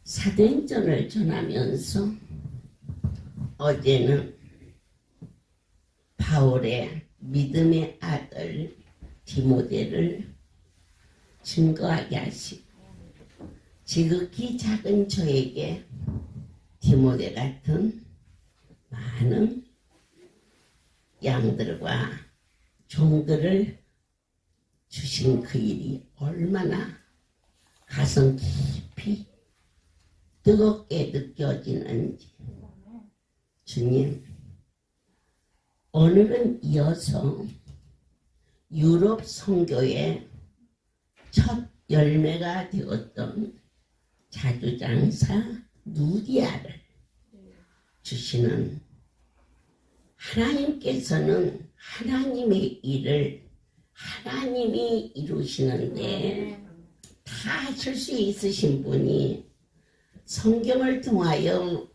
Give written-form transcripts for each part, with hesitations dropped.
사도행전을 전하면서 어제는 바울의 믿음의 아들 디모데를 증거하게 하시고 지극히 작은 저에게 디모데 같은 많은 양들과 종들을 주신 그 일이 얼마나 가슴 깊이 뜨겁게 느껴지는지. 주님, 오늘은 이어서 유럽 선교의 첫 열매가 되었던 자주장사 누디아를 주시는, 하나님께서는 하나님의 일을 하나님이 이루시는데 다 하실 수 있으신 분이 성경을 통하여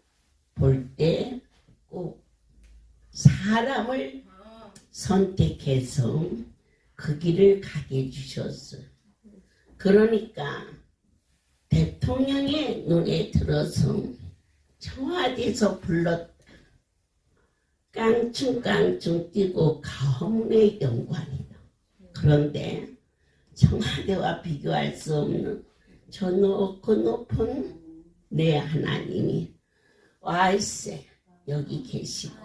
볼 때 꼭 사람을 선택해서 그 길을 가게 해주셨어요. 그러니까 대통령의 눈에 들어서 청와대에서 불렀다. 깡충깡충 뛰고 가문의 영광이다. 그런데 청와대와 비교할 수 없는 저 높고 높은 내 하나님이 와이세 여기 계시고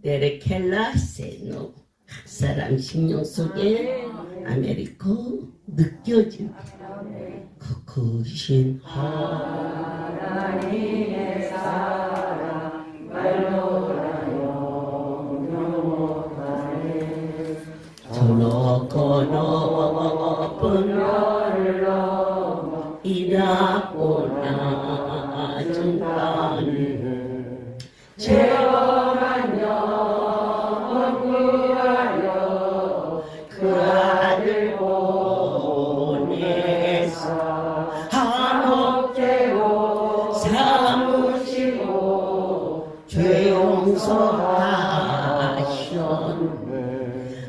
네레켈라세노 각 사람 심령 속에 아메리코 느껴진 그 크신 하나님의 사랑 말로라 영영하네. 저 높고 높은 별을 넘어 이라고 낮은 땅에 죄범한 영혼 구하여 그 아들 보내사 한옥되고 사무시고 죄 용서하셨네.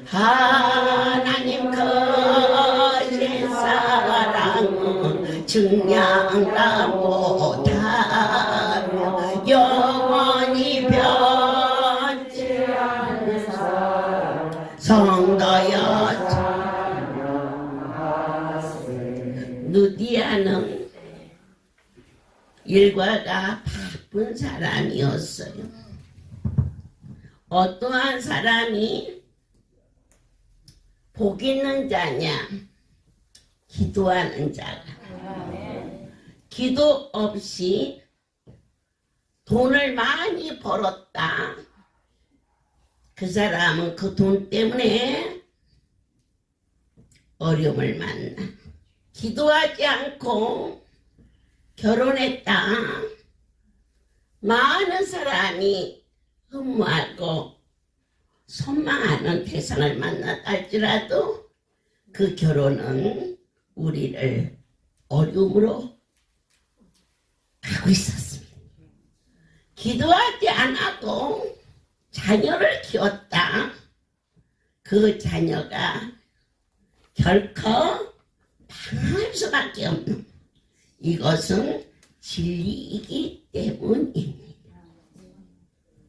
하나님 거짓 사랑은 증량다 못하며 영원히 변치 않는 사랑 성도여 찬양하세. 누디아는 일과가 바쁜 사람이었어요. 어떠한 사람이 복 있는 자냐? 기도하는 자가. 기도 없이 돈을 많이 벌었다. 그 사람은 그 돈 때문에 어려움을 만나. 기도하지 않고 결혼했다. 많은 사람이 흠모하고 선망하는 대상을 만났다 할지라도 그 결혼은 우리를 어려움으로 하고 있었습니다. 기도하지 않아도 자녀를 키웠다. 그 자녀가 결코 방할 수밖에 없는, 이것은 진리이기 때문입니다.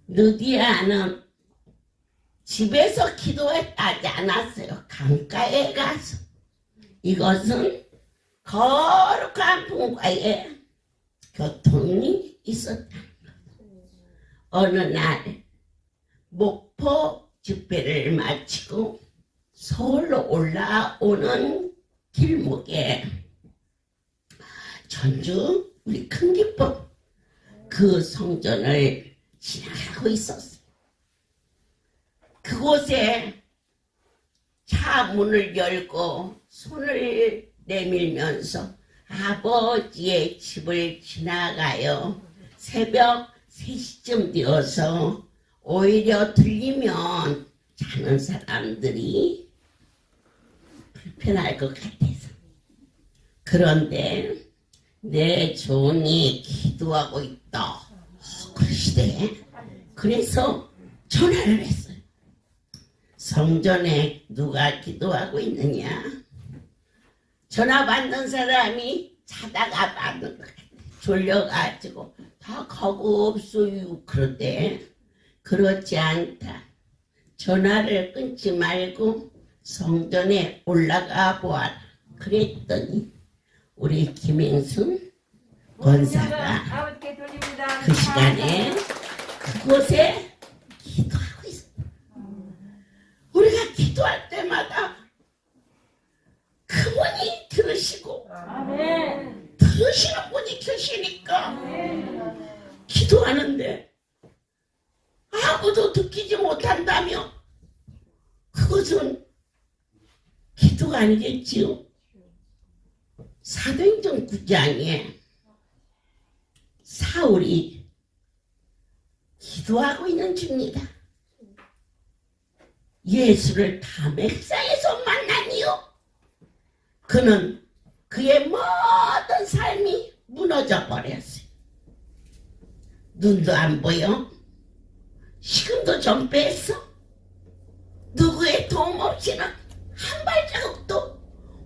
누디아는 집에서 기도했다지 않았어요. 강가에 가서. 이것은 거룩한 분과의 교통이 있었다. 어느 날 목포 집회를 마치고 서울로 올라오는 길목에 전주 우리 큰 기쁨 그 성전을 지나가고 있었어요. 그곳에 차 문을 열고 손을 내밀면서 아버지의 집을 지나가요. 새벽 3시쯤 되어서 오히려 들리면 자는 사람들이 불편할 것 같아서. 그런데 내 종이 기도하고 있다. 그러시대. 그래서 전화를 했어요. 성전에 누가 기도하고 있느냐? 전화 받는 사람이 자다가 받는 것 같아. 졸려가지고 다 가고 없어요. 그런데 그렇지 않다. 전화를 끊지 말고 성전에 올라가 보아라. 그랬더니 우리 김행순 권사가 그 시간에 그곳에 기도하고 있었다. 우리가 기도할 때마다 그분이 들으시고 들으시는 분이 계시니까 기도하는데 아무도 듣기지 못한다며 그것은 기도가 아니겠지요. 사도행전 9장에 사울이 기도하고 있는 중입니다. 예수를 다맥상에서 만나니요. 그는 그의 모든 삶이 무너져 버렸어요. 눈도 안 보여. 식음도 좀 뺐어. 누구의 도움 없이는 한 발자국도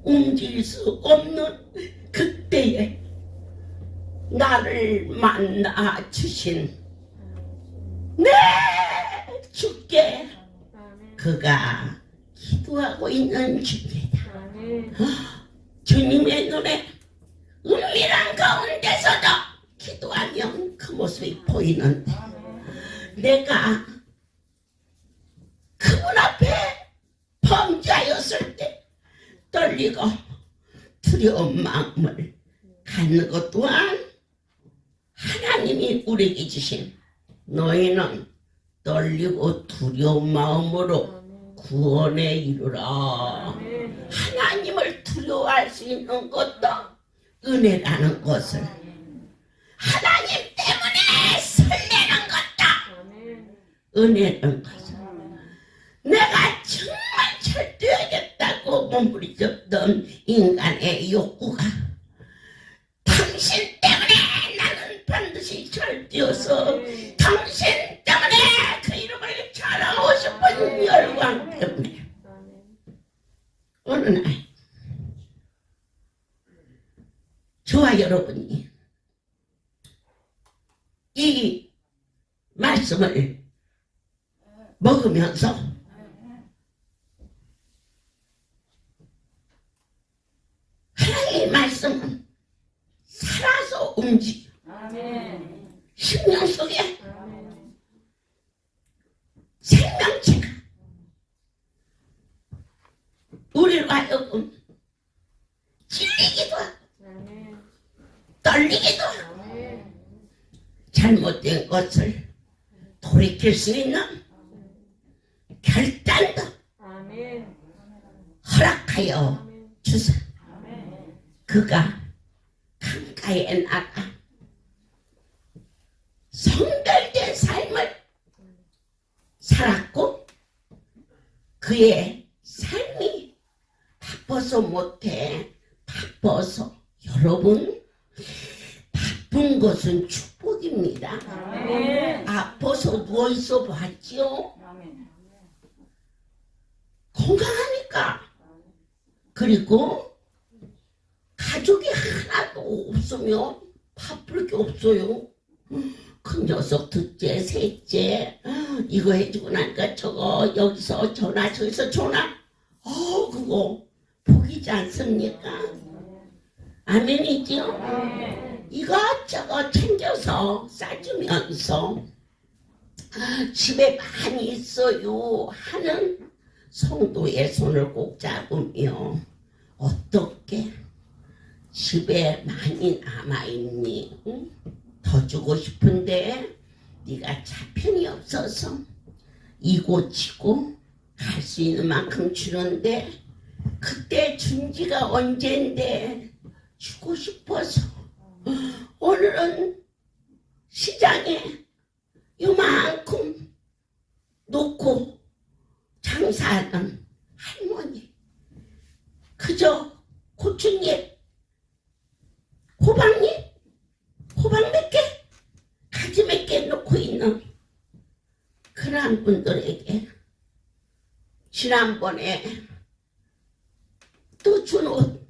움직일 수 없는 그때에 나를 만나 주신 내 주께 그가 기도하고 있는 중이다. 주님의 눈에 은밀한 가운데서도 기도하면 그 모습이 보이는데 내가 그분 앞에 범죄하였을 때 떨리고 두려운 마음을 갖는 것 또한 하나님이 우리에게 주신 너희는 떨리고 두려운 마음으로 구원에 이르라. 하나님을 두려워할 수 있는 것도 은혜라는 것을 하나님 때문에 설레는 것도 은혜라는 것을 내가 정말 철저하겠다고 몸부림쳤던 인간의 욕구가 당신 때문에 나는 반드시 절되어서 당신 때문에 그 이름을 자랑하고 싶은 열광 때문에 어느 날 저와 여러분이 이 말씀을 먹으면서 하나님의 말씀은 살아서 움직여. 심령 속에 생명체가 우리로 하여금 찔리기도 하고 떨리기도 하고 잘못된 것을 돌이킬 수 있는 결단도 허락하여 주사. 그가 강가에 나가 성결된 삶을 살았고 그의 삶이 바빠서 못해. 바빠서 여러분 바쁜 것은 축복입니다. 아파서 누워있어 봤지요. 건강하니까. 그리고 가족이 하나도 없으면 바쁠 게 없어요. 큰 녀석 둘째 셋째 이거 해주고 나니까 저거 여기서 전화 저기서 전화 그거 복이지 않습니까? 아멘이죠? 이것저것 챙겨서 싸주면서 집에 많이 있어요 하는 성도의 손을 꼭 잡으며 어떻게 집에 많이 남아있니? 응? 더 주고 싶은데 네가 차편이 없어서 이곳이고 갈 수 있는 만큼 주는데 그때 준 지가 언젠데 주고 싶어서 오늘은 시장에 요만큼 놓고 장사하는 할머니 그저 고추잎 호박잎 호박 몇 개 가지 몇 개 놓고 있는 그러한 분들에게 지난번에 또 준 옷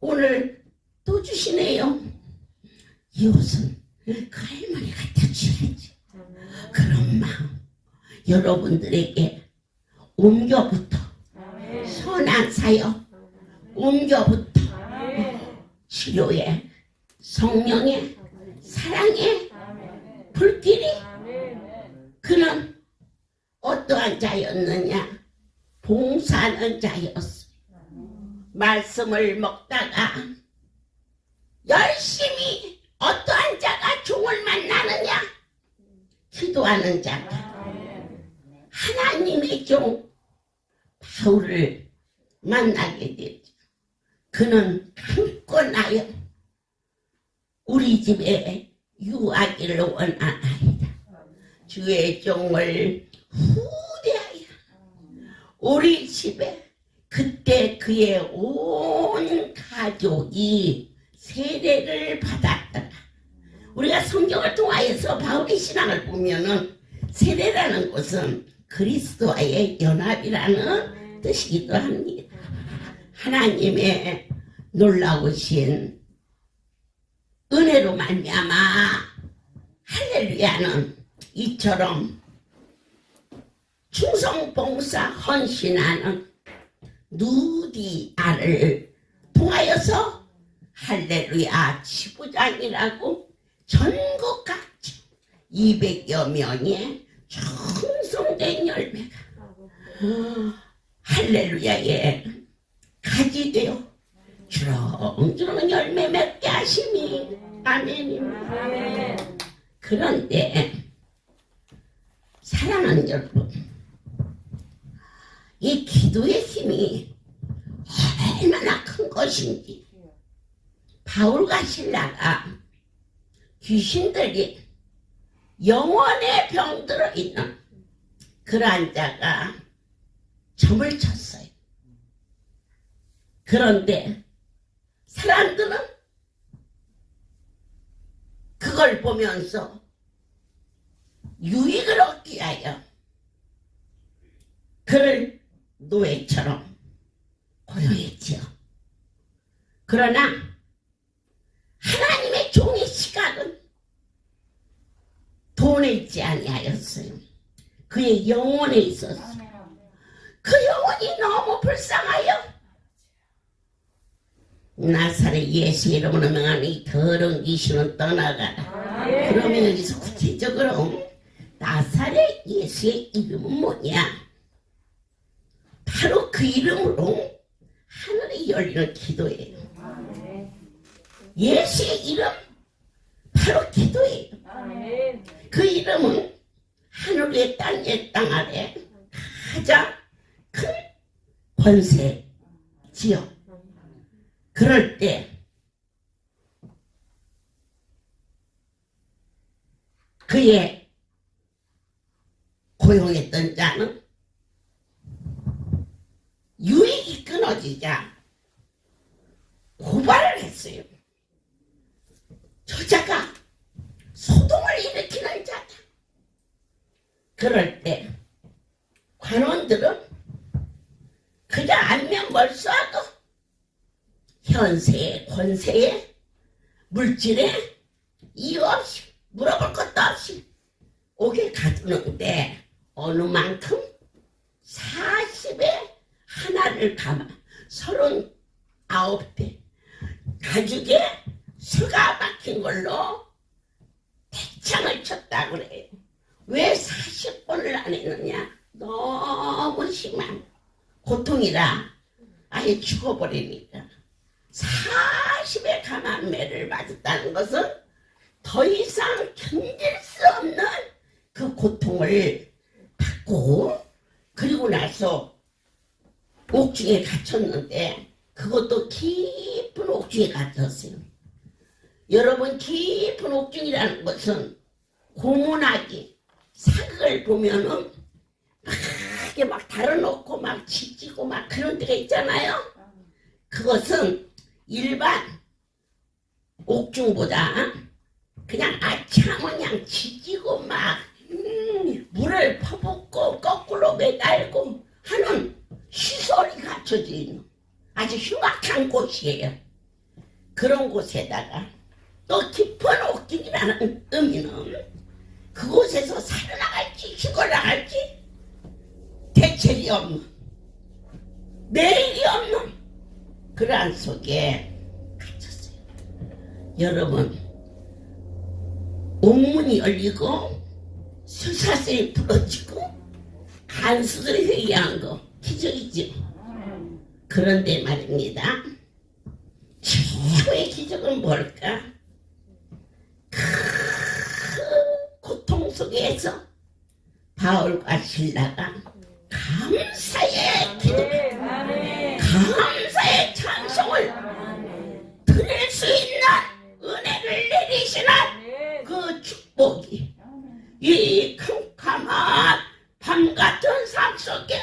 오늘 또 주시네요. 이 옷은 그 할머니 갖다 줘야지. 그런 마음 여러분들에게 옮겨부터 선한 사역 옮겨부터 치료에 성령의 사랑의 불길이 그는 어떠한 자였느냐? 봉사하는 자였어. 말씀을 먹다가 열심히 어떠한 자가 종을 만나느냐? 기도하는 자가 하나님의 종 바울을 만나게 되죠. 그는 강권하여 우리 집에 유하기를 원하나이다. 주의 종을 후대하여 우리 집에 그때 그의 온 가족이 세례를 받았다. 우리가 성경을 통하여서 바울의 신앙을 보면은 세례라는 것은 그리스도와의 연합이라는 뜻이기도 합니다. 하나님의 놀라우신 은혜로 말미암아 할렐루야는 이처럼 충성봉사 헌신하는 누디아를 통하여서 할렐루야 지부장이라고 전국 각지 200여 명의 충성된 열매가 할렐루야에 가지 되어 주렁주렁 열매 맺게 하심이 아멘입니다. 그런데 사랑하는 여러분, 이 기도의 힘이 얼마나 큰 것인지 바울과 신라가 귀신들이 영혼에 병들어 있는 그러한 자가 점을 쳤어요. 그런데 사람들은 그걸 보면서 유익을 얻기 위하여 그를 노예처럼 고용했지요. 그러나 하나님의 종의 시각은 돈에 있지 아니하였어요. 그의 영혼에 있었어요. 그 영혼이 너무 불쌍하여 나사렛 예수 이름으로 명하는 이 더러운 귀신은 떠나가라. 그러면 여기서 구체적으로 나사렛 예수의 이름은 뭐냐? 바로 그 이름으로 하늘이 열리는 기도예요. 예수의 이름 바로 기도예요. 그 이름은 하늘 위에 땅 아래 가장 큰 권세지요. 그럴 때 그의 고용했던 자는 유익이 끊어지자 고발을 했어요. 저자가 소동을 일으키는 자다. 그럴 때 관원들은 그저 안면 멀수하고 현세에 권세에 물질에 이유 없이 물어볼 것도 없이 오게 가두는데 어느 만큼 40에 하나를 감아 39대 가죽에 수가 박힌 걸로 대창을 쳤다 그래요. 왜 40번을 안 했느냐? 너무 심한 고통이라 아예 죽어버리니까. 40의 강한 매를 맞았다는 것은 더 이상 견딜 수 없는 그 고통을 받고 그리고 나서 옥중에 갇혔는데 그것도 깊은 옥중에 갇혔어요. 여러분, 깊은 옥중이라는 것은 고문하기 사극을 보면은 막 달아놓고 막 지지고 막 그런 데가 있잖아요. 그것은 일반 옥중보다 그냥 아참은 그냥 지지고 막 물을 퍼붓고 거꾸로 매달고 하는 시설이 갖춰져 있는 아주 흉악한 곳이에요. 그런 곳에다가 또 깊은 간다는 의미는 그곳에서 살아나갈지 죽어나갈지 대책이 없는, 내일이 없는 그러한 속에 갇혔어요. 여러분, 옥문이 열리고 쇠사슬이 부러지고 간수들이 회개한 거 기적이죠. 그런데 말입니다, 최고의 기적은 뭘까? 그 고통 속에서 바울과 실라가 감사의 기도, 감사의 찬송을 드릴 수 있는 은혜를 내리시는 그 축복이 이 캄캄한 밤 같은 삶 속에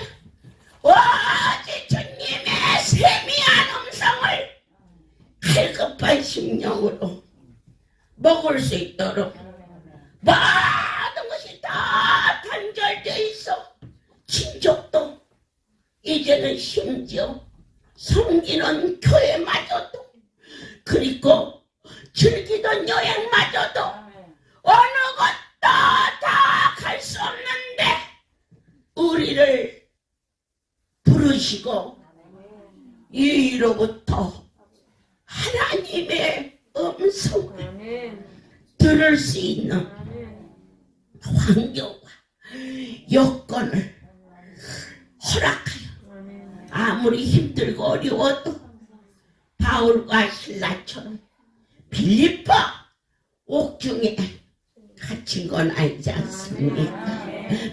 오직 주님의 세미한 음성을 갈급한 심령으로 먹을 수 있도록 모든 것이 다 단절되어 있어. 친족도 이제는 심지어 섬기는 교회마저도, 그리고 즐기던 여행마저도 어느 것도 다 갈 수 없는데 우리를 부르시고 이로부터 하나님의 음성을 들을 수 있는 환경과 여건을 허락하여 아무리 힘들고 어려워도 바울과 실라처럼 빌립보 옥중에 갇힌 건 아니지 않습니까?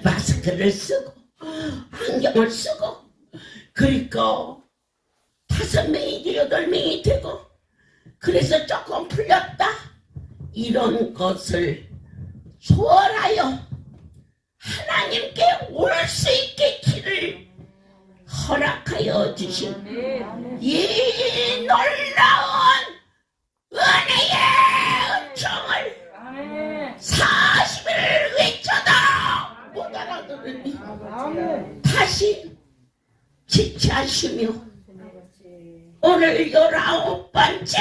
마스크를 쓰고 안경을 쓰고, 그리고 5명이 8명이 되고, 그래서 조금 풀렸다, 이런 것을 초월하여 하나님께 올 수 있게 길을 허락하여 주신 이 놀라운 은혜의 음성을 40일 외쳐도 못 알아들으니 다시 지체하시며 오늘 19번째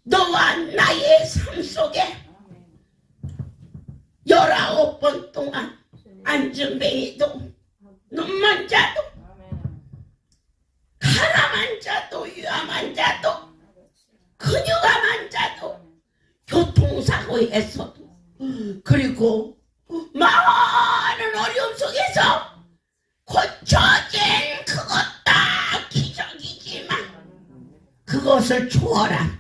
너와 나의 삶 속에 19번 동안 안전뱅이도 눈만 자도 가라만 자도 위암만 자도 근육암만 자도 교통사고에서도, 그리고 많은 어려움 속에서 고쳐진 그것 다 기적이지만 그것을 초월한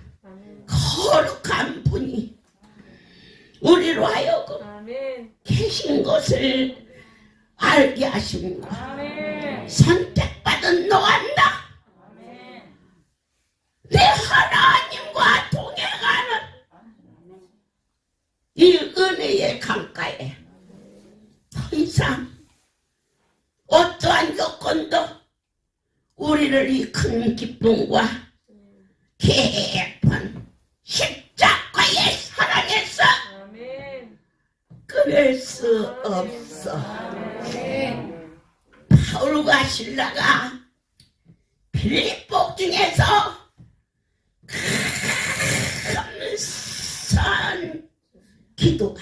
거룩한 분이 우리로 하여금 계신 것을 알게 하십니다. 선택받은 너와 나, 내 하나님과 동행하는 이 은혜의 강가에 더 이상 어떠한 여건도 우리를 이 큰 기쁨과 깊은 십자가의 사랑에서 끊을 수 없어. 바울과 실라가 빌립보 중에서 감사한 기도가,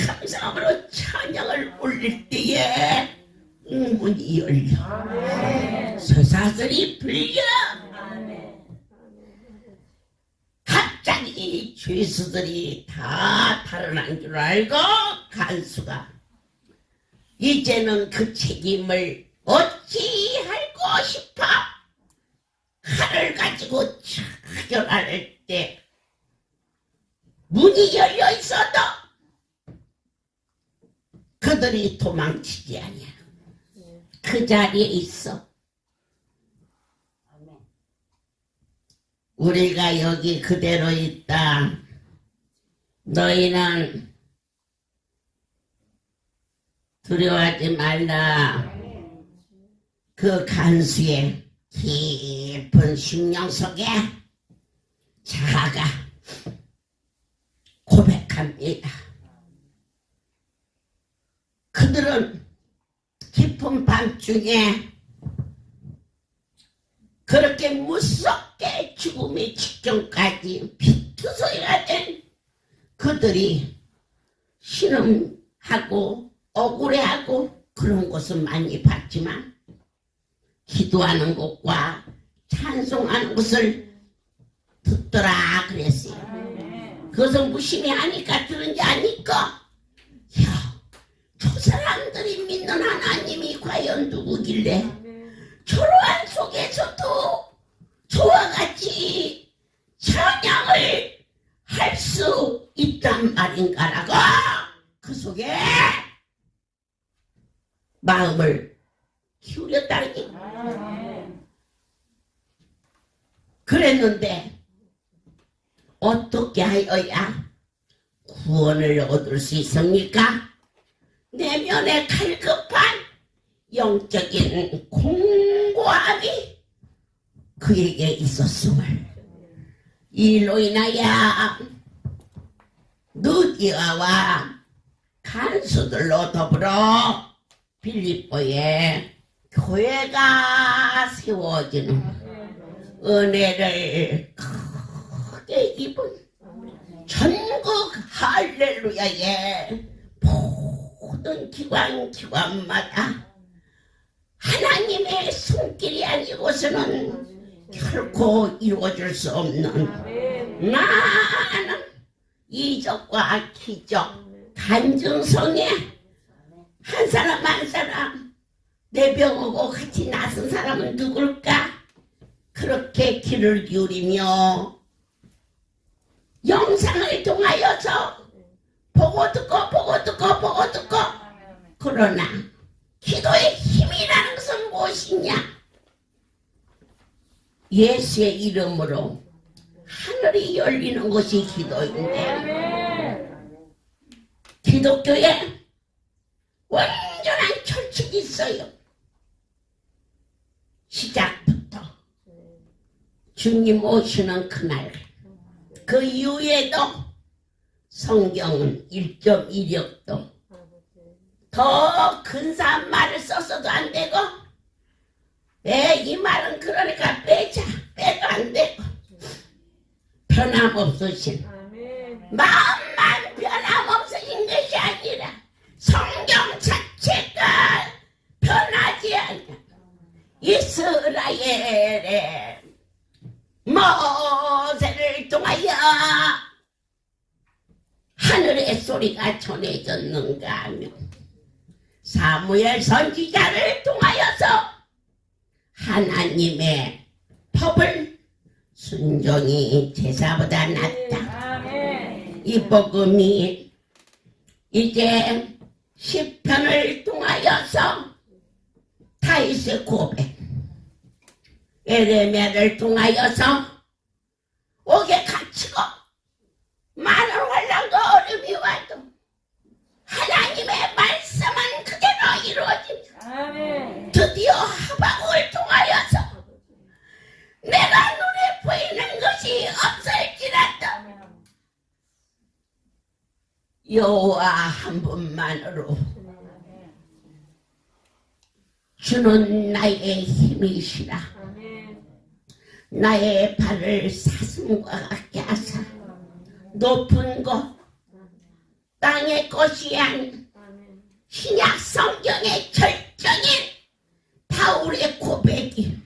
감사함으로 찬양을 올릴 때에 문이 열려 쇠사슬이 풀려 갑자기 죄수들이 다 달아난 줄 알고 간수가 이제는 그 책임을 어찌할고 싶어 칼을 가지고 차결할 때 문이 열려 있어도 그들이 도망치지 아니야. 그 자리에 있어. 우리가 여기 그대로 있다. 너희는 두려워하지 말라. 그 간수의 깊은 심령 속에 자아가 고백합니다. 그들은 깊은 밤중에 그렇게 무섭게 죽음의 직전까지 비투소리가 된 그들이 신음하고 억울해하고 그런 것은 많이 봤지만 기도하는 것과 찬송하는 것을 듣더라 그랬어요. 그것은 무심히 하니까 들은지 아니까 야, 저 사람들이 믿는 하나님이 과연 누구길래 초라한 속에서도 저와 같이 찬양을 할 수 있단 말인가라고 그 속에 마음을 기울였다니. 그랬는데 어떻게 하여야 구원을 얻을 수 있습니까? 내면에 갈급한 영적인 공고함이 그에게 있었음을 이로 인하여 느디아와 간수들로 더불어 빌립보에 교회가 세워지는 은혜를 크게 입은 전국 할렐루야의 모든 기관마다 하나님의 손길이 아니고서는 결코 이루어질 수 없는 많은 이적과 기적, 간증성에 한 사람 한 사람 내 병하고 같이 나선 사람은 누굴까? 그렇게 귀를 기울이며 영상을 통하여서 보고 듣고 그러나 기도의 힘이라는 것은 무엇이냐? 예수의 이름으로 하늘이 열리는 것이 기도인데 기독교에 완전한 철칙이 있어요. 시작부터 주님 오시는 그날 그 이후에도 성경은 1.1역도 더 근사한 말을 썼어도 안 되고 이 말은 그러니까 빼도 안 되고 변함없으신 마음만 변함없으신 것이 아니라 성경 자체가 변하지 않는 이스라엘의 모세를 통하여 하늘의 소리가 전해졌는가 하며 사무엘 선지자를 통하여서 하나님의 법을 순종이 제사보다 낫다. 이 복음이 이제 시편을 통하여서 다윗의 고백, 에레미야를 통하여서 옥에 갇히고 많은 환난과 어려움이 와도 하나님의 말씀은 그대로 이루어집니다. 드디어 하박국을 통하여서 내가 눈에 보이는 것이 없을지라도 여호와 한 분만으로 주는 나의 힘이시라. 나의 발을 사슴과 같게 하사 높은 곳 땅의 것이 아닌 신약 성경의 절정인 바울의 고백이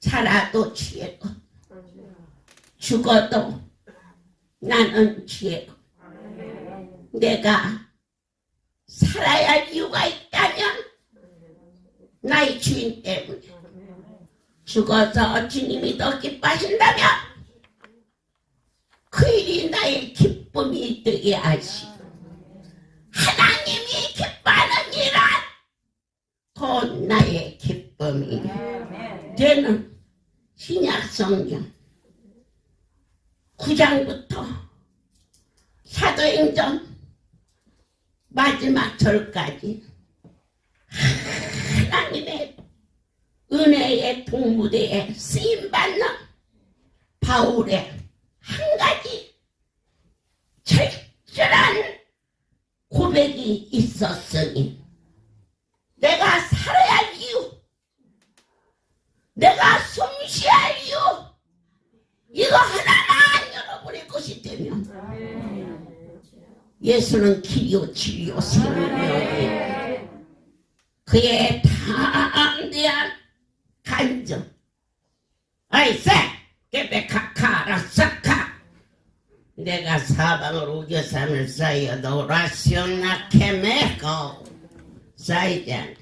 살아도 죄고 죽어도 나는 죄고 내가 살아야 할 이유가 있다면 나의 주인 때문에 죽어서 주님이 더 기뻐하신다면 그 일이 나의 기쁨이 되게 하시고 하나님이 기뻐하는 일은 곧 나의 기쁨이 되는 신약 성경 9장부터 사도행전 마지막 절까지 하나님의 은혜의 동무대에 쓰임받는 바울의 한 가지 절절한 고백이 있었으니 내가 살아야 할 이유, 내가 숨쉬할 이유 이거 하나만 여러분의 것이 되면 예수는 길이요 진리요 생명이에요. 그의 담대한 간증 아이세 깨베카카라사카 내가 사방으로 우겨산을 쌓여도 라시오나케메고 쌓이지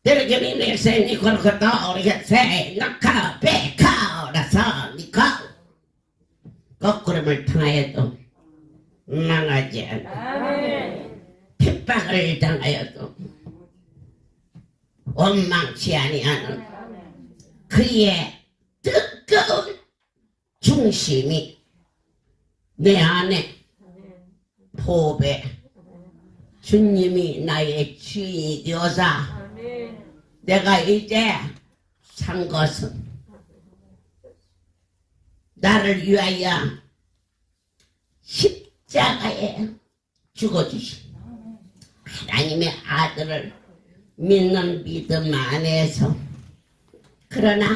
데르게니 네세니 코르코도 오리게세 나카 베카라사 니카 거꾸름을 통하여도 망하지 않아 핍박을 당하여도 원망치 아니하는 그의 뜨거운 중심이 내 안에 포배 주님이 나의 주인이 되어서 내가 이제 산 것은 나를 위하여 십자가에 죽어주신 하나님의 아들을 믿는 믿음 안에서 그러나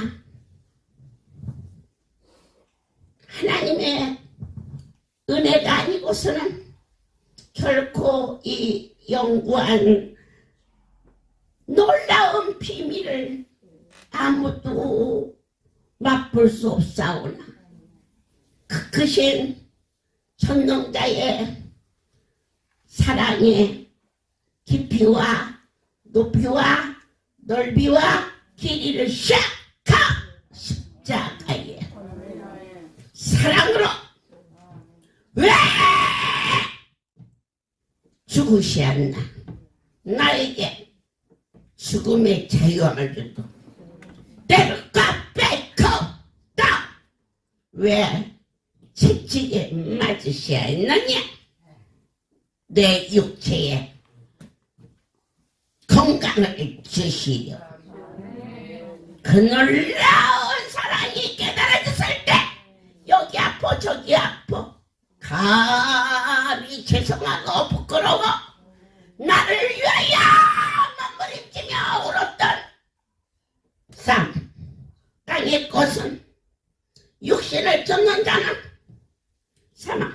하나님의 은혜가 아니고서는 결코 이 영구한 놀라운 비밀을 아무도 맛볼 수 없사오나 그 크신 천능자의 사랑의 깊이와 높이와 넓이와 길이를 샥카 십자가에 사랑으로 왜 죽으시었나 나에게 죽음의 자유함을 주고 때를까 뺏고 왜 채찍에 맞으시었느냐 내 육체에 건강을 주시려 그 놀라운 사랑이 깨달아졌을 때 여기 아파 저기 아파 감히 죄송하고 부끄러워 나를 위하여 몸부림치며 울었던 삶 땅의 것은 육신을 쫓는 자는 사망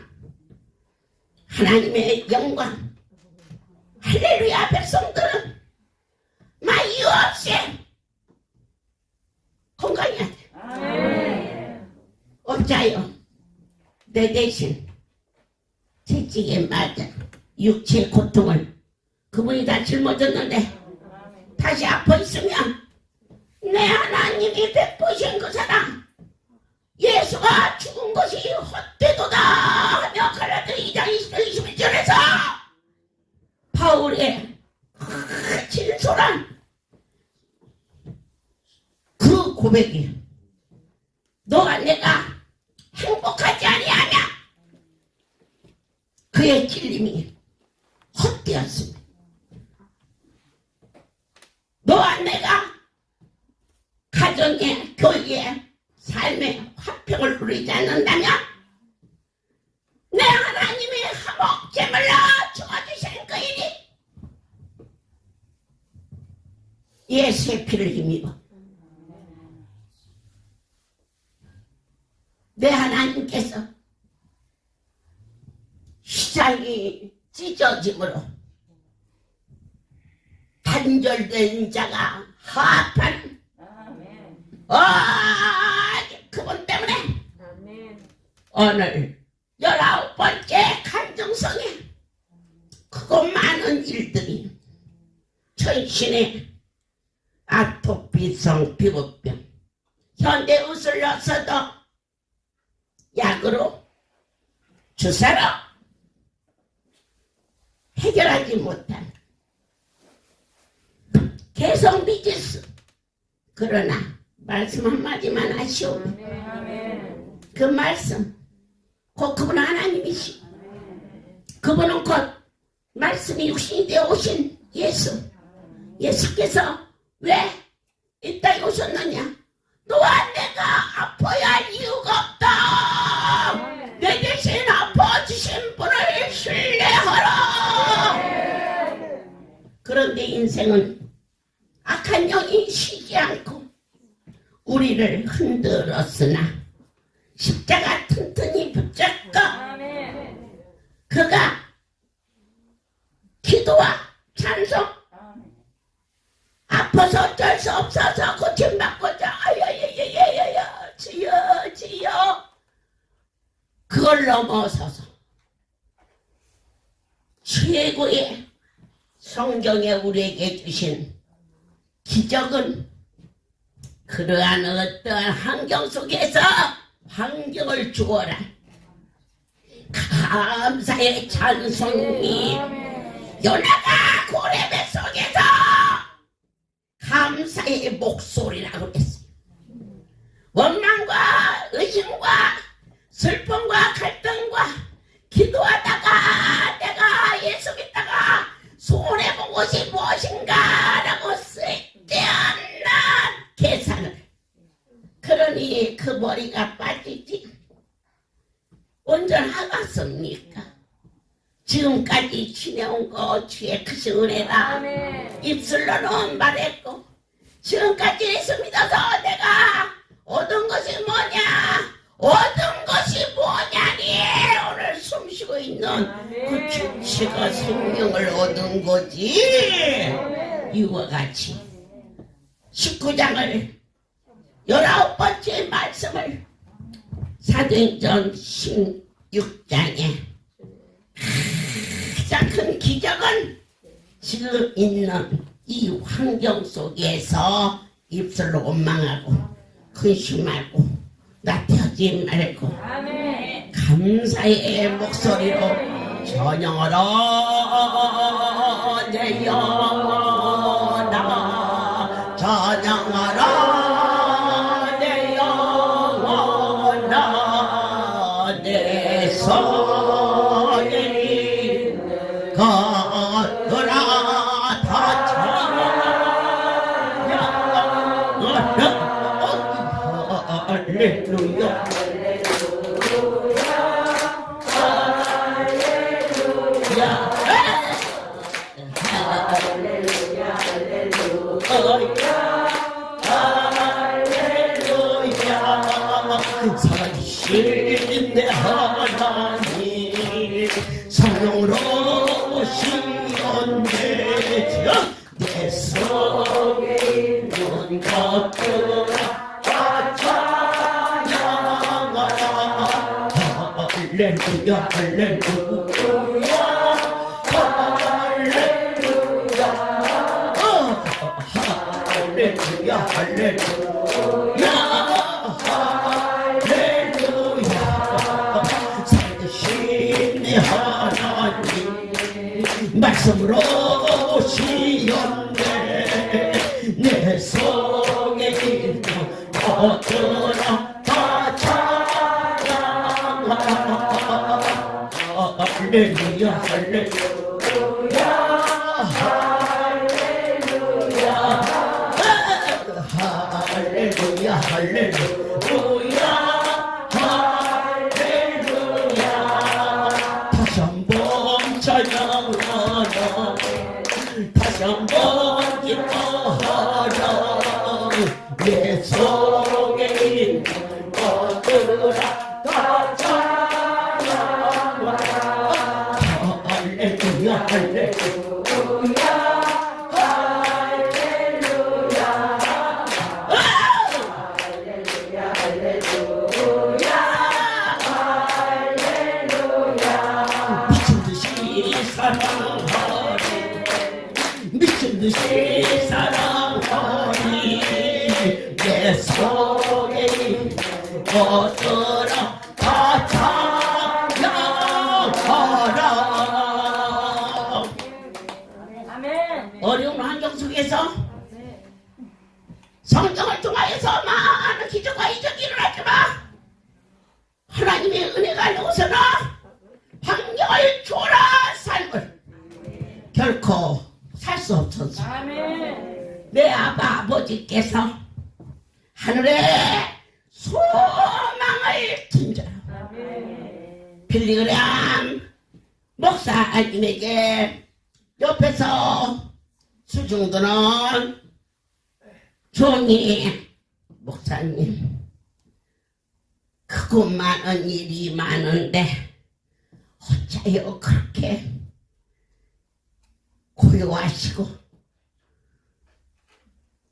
하나님의 영광 할렐루야 백성들은 이유 없이 건강해야 돼. 업자여 내 대신 채찍에 맞아 육체의 고통을 그분이 다 짊어졌는데 다시 아파 있으면 내 하나님이 베푸신 그 사랑 예수가 죽은 것이 헛되도다 하며 갈라디아 2장 20절 21절에서 바울의 진솔한 그 고백이 너와 내가 행복하지 아니하냐 그의 찔림이 헛되었습니다. 너와 내가 가정의 교회의 삶의 화평을 누리지 않는다면 내 하나님이 화목제물로 주어주신 그 일이 예수의 피를 힘입어 내 하나님께서 시장이 찢어짐으로 단절된 자가 화합하는 그분 때문에 오늘 19번째 간증성에 크고 많은 일들이 천신의 아토피성 피부병 현대의술을 써도 약으로 주사로 해결하지 못한 개성 비즈스 그러나 말씀 한마디만 하시오면 그 말씀 곧 그분 하나님이시 그분은 곧 말씀이 육신이 되어 오신 예수께서 왜 이 땅에 오셨느냐 너와 내가 아파야 할 이유가 없다 내 대신 아파주신 분을 신뢰하라 그런데 인생은 악한 영이 쉬지 않고 죽었으나 십자가 튼튼히 붙잡고 그가 기도와 찬송 아파서 어쩔 수 없어서 고침받고자 아야야야야야야 지여 지여 그걸 넘어서서 최고의 성경에 우리에게 주신 기적은 그러한 어떠한 환경 속에서 환경을 주어라 감사의 찬송이 요나가 고레배 속에서 감사의 목소리라고 했어요. 원망과 의심과 슬픔과 갈등과 기도하다가 내가 예수 믿다가 손해본 것이 무엇인가 라고 쓸데없는 계산을 그러니 그 머리가 빠지지 온전하겠습니까? 지금까지 지내온 거 주의 크신 은혜라 입술로는 말했고 지금까지 예수 믿어서 내가 얻은 것이 뭐냐 얻은 것이 뭐냐니 오늘 숨쉬고 있는 그 주체가 생명을 얻은 거지 이와 같이 19장을 19번째 말씀을 사도행전 16장에 가장 큰 기적은 지금 있는 이 환경 속에서 입술로 원망하고 근심하고 나태하지 말고 감사의 목소리로 전영하라 내 영혼아 전영하라 내 영혼아 내 소리 거두라 다 찬양하라 할렐루야 살아계신 내 하나님 성령으로 오시건대 내 속에 있는 것들아 다 찬양하라 할렐루야 할렐루야 할렐루야 할렐루야 할렐루야 말씀으로 오시었네 내 속에 있는 것들아 다 찬양하라 할렐루야 할렐루야 할렐루야 할렐루야 할렐루야 다시 한번 찬양하라 다시 한번 기뻐하라 내 속에 있는 것들아 다 찬양하라 할렐루야 할렐루야 할렐루야 할렐루야 할렐루야 미친 듯이 사랑하니 내 속에 있는 것들아 다 찬양하라 어려운 환경 속에서 성경을 통하여서 많은 기적과 이적이 일어나지만 하나님의 은혜가 나오서는 환경을 주어라 삶을 결코 살 수 없어서 내 아버지께서 하늘에 소망을 던져요. 빌리그람 목사님에게 옆에서 수중도는 종이 목사님 크고 많은 일이 많은데 어째요 그렇게 고요하시고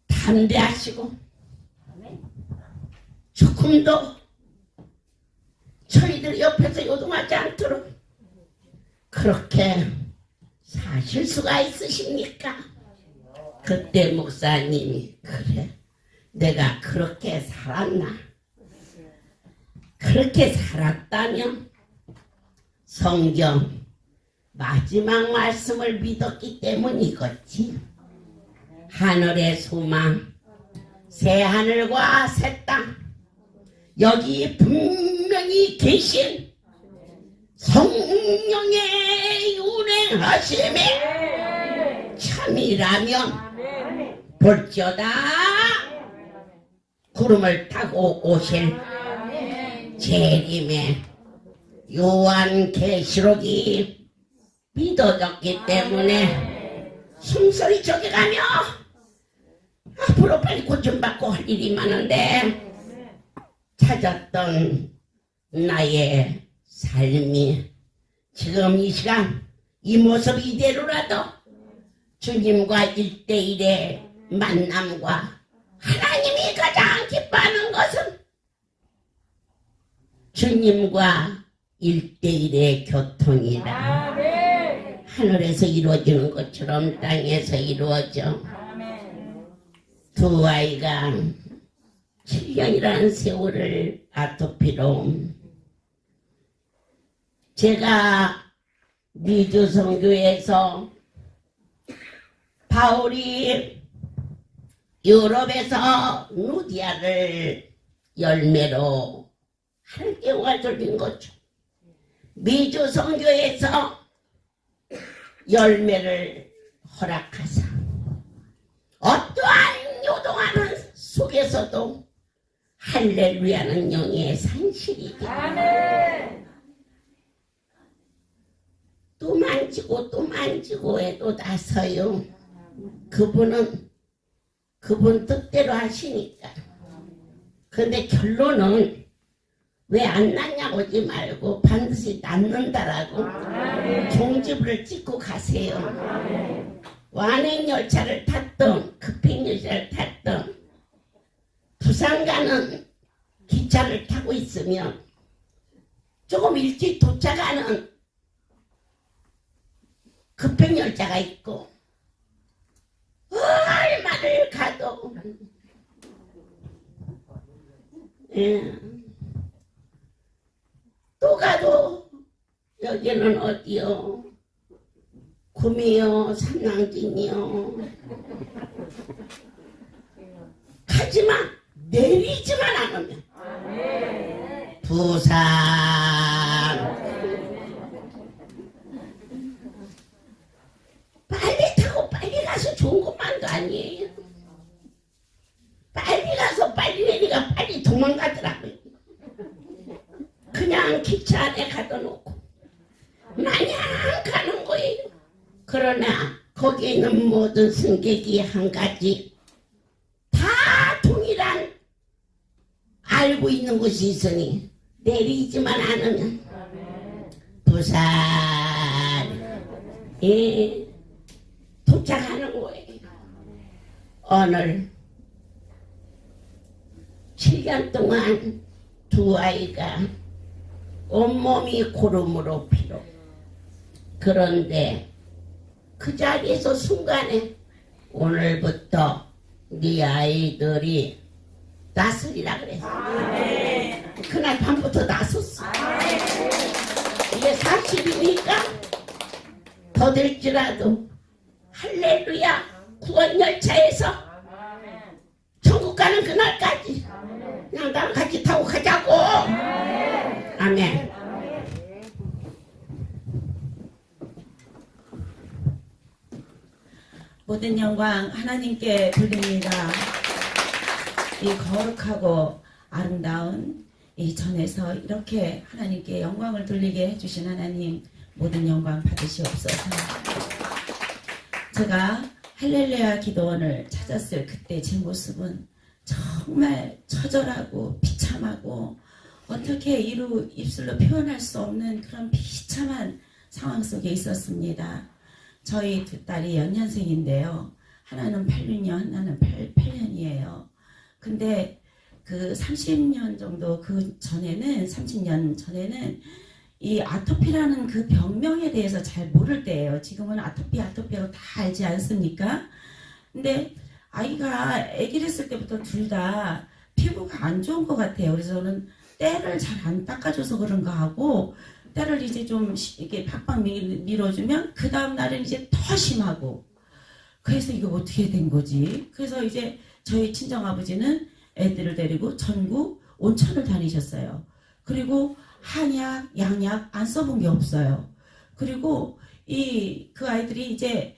담대하시고 조금도 저희들 옆에서 요동하지 않도록 그렇게 사실 수가 있으십니까? 그때 목사님이 그래 내가 그렇게 살았나? 그렇게 살았다면 성경 마지막 말씀을 믿었기 때문이겠지. 하늘의 소망 새하늘과 새 땅 여기 분명히 계신 성령의 운행하심이 참이라면 볼지어다 구름을 타고 오실 재림의 요한계시록이 믿어졌기 때문에 숨소리 저기 가며 앞으로 빨리 고침받고 할 일이 많은데 찾았던 나의 삶이 지금 이 시간 이 모습 이대로라도 주님과 1대1의 만남과 하나님이 가장 기뻐하는 것은 주님과 1대1의 교통이라. 하늘에서 이루어지는 것처럼 땅에서 이루어져. 두 아이가 7년이라는 세월을 아토피로 제가 미주성교에서 바울이 유럽에서 누디아를 열매로 한 개월 돌린 거죠. 미주성교에서 열매를 허락하사 어떠한 요동하는 속에서도 할렐루야는 영의 산실이기 또 만지고 또 만지고 해도 나서요. 그분 뜻대로 하시니까. 근데 결론은 왜 안 낳냐고 하지 말고 반드시 낳는다라고 종지부를 찍고 가세요. 완행열차를 탔던 급행열차를 탔던 부산 가는 기차를 타고 있으면 조금 일찍 도착하는 급행열차가 있고 얼마를 가도 또 가도 여기는 어디요? 구미요, 삼랑진이요. 가지만 내리지만 않으면 부산 빨리 타고 빨리 가서 좋은 것만도 아니에요. 빨리 가서 빨리 내리가 빨리 도망가더라고요. 그냥 기차 안에 가둬놓고 마냥 가는 거예요. 그러나 거기에 있는 모든 승객이 한 가지 다 동일한 알고 있는 것이 있으니 내리지만 않으면 부산에 도착하는 거예요. 오늘 7년 동안 두 아이가 온몸이 고름으로 피로. 그런데 그 자리에서 순간에 오늘부터 네 아이들이 나서리라 그랬어. 그날 밤부터 나섰어. 이게 사실이니까 더 될지라도 할렐루야 구원열차에서 천국 가는 그날까지 그냥 나랑 같이 타고 가자고. 아멘. 모든 영광 하나님께 돌립니다. 이 거룩하고 아름다운 이 전에서 이렇게 하나님께 영광을 돌리게 해주신 하나님 모든 영광 받으시옵소서. 제가 할렐루야 기도원을 찾았을 그때 제 모습은 정말 처절하고 비참하고 어떻게 입술로 표현할 수 없는 그런 비참한 상황 속에 있었습니다. 저희 두 딸이 연년생인데요. 하나는 86년, 하나는 88년이에요. 근데 그 30년 정도 그 전에는, 30년 전에는 이 아토피라는 그 병명에 대해서 잘 모를 때예요. 지금은 아토피하고 다 알지 않습니까? 근데 아이가 아기를 했을 때부터 둘 다 피부가 안 좋은 것 같아요. 그래서 저는 때를 잘 안 닦아줘서 그런가 하고, 때를 이제 좀 이렇게 팍팍 밀어주면 그 다음 날은 이제 더 심하고, 그래서 이거 어떻게 된 거지? 그래서 이제 저희 친정아버지는 애들을 데리고 전국 온천을 다니셨어요. 그리고 한약, 양약 안 써본 게 없어요. 그리고 그 아이들이 이제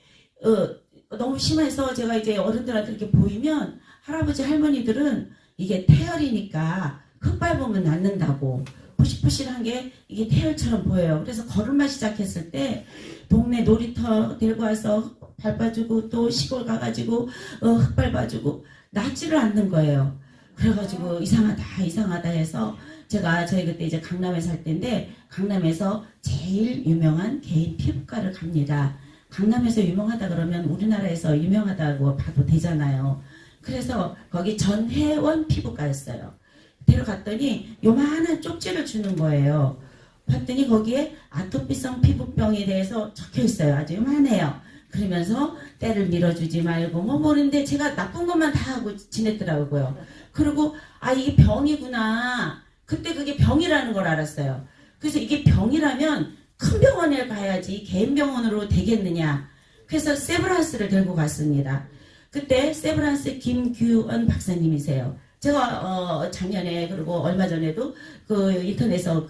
너무 심해서 제가 이제 어른들한테 이렇게 보이면 할아버지 할머니들은 이게 태열이니까 흙 밟으면 낫는다고, 푸실푸실한 게 이게 태열처럼 보여요. 그래서 걸음마 시작했을 때 동네 놀이터 데리고 와서 밟아주고 또 시골 가가지고 흙 밟아주고 낫지를 않는 거예요. 그래가지고 이상하다 해서 저희 그때 이제 강남에 살 때인데, 강남에서 제일 유명한 개인 피부과를 갑니다. 강남에서 유명하다 그러면 우리나라에서 유명하다고 봐도 되잖아요. 그래서 거기 전혜원 피부과였어요. 데려갔더니 요만한 쪽지를 주는 거예요. 봤더니 거기에 아토피성 피부병에 대해서 적혀 있어요. 아주 요만해요. 그러면서 때를 밀어주지 말고 뭐 모르는데 제가 나쁜 것만 다 하고 지냈더라고요. 그리고 이게 병이구나. 그때 그게 병이라는 걸 알았어요. 그래서 이게 병이라면 큰 병원에 가야지 개인 병원으로 되겠느냐. 그래서 세브란스를 들고 갔습니다. 그때 세브란스 김규원 박사님이세요. 제가 작년에 그리고 얼마 전에도 그 인터넷에서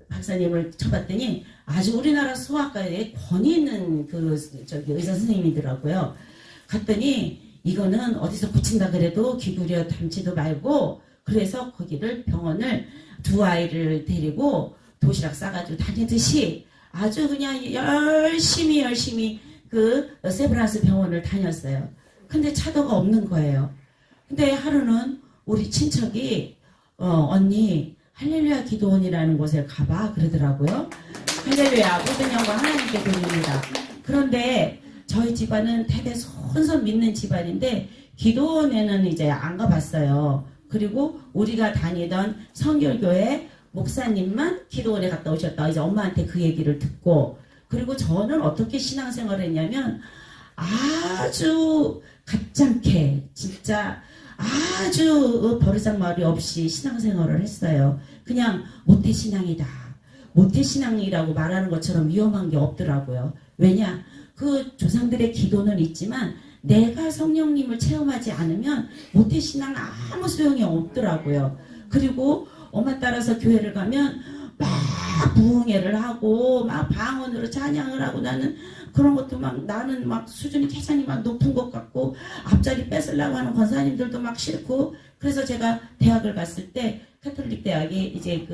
박사님을 쳐봤더니 아주 우리나라 소아과에 권위 있는 의사 선생님이더라고요. 갔더니 이거는 어디서 고친다 그래도 기구려 담지도 말고, 그래서 거기를 병원을 두 아이를 데리고 도시락 싸가지고 다니듯이 아주 그냥 열심히 그 세브란스 병원을 다녔어요. 근데 차도가 없는 거예요. 근데 하루는 우리 친척이 언니 할렐루야 기도원이라는 곳에 가봐 그러더라고요. 할렐루야 모든 영광 하나님께 드립니다. 그런데 저희 집안은 대대 손손 믿는 집안인데 기도원에는 이제 안 가봤어요. 그리고 우리가 다니던 성결교회 목사님만 기도원에 갔다 오셨다. 이제 엄마한테 그 얘기를 듣고, 그리고 저는 어떻게 신앙생활을 했냐면 아주 가짠게 진짜 아주 버르장머리 없이 신앙생활을 했어요. 그냥 모태신앙이다. 모태신앙이라고 말하는 것처럼 위험한 게 없더라고요. 왜냐? 그 조상들의 기도는 있지만 내가 성령님을 체험하지 않으면 모태신앙 아무 소용이 없더라고요. 그리고 엄마 따라서 교회를 가면 막 부흥회를 하고 막 방언으로 찬양을 하고, 나는 그런 것도 나는 수준이 굉장히 높은 것 같고 앞자리 뺏으려고 하는 권사님들도 싫고, 그래서 제가 대학을 갔을 때 캐톨릭 대학이 이제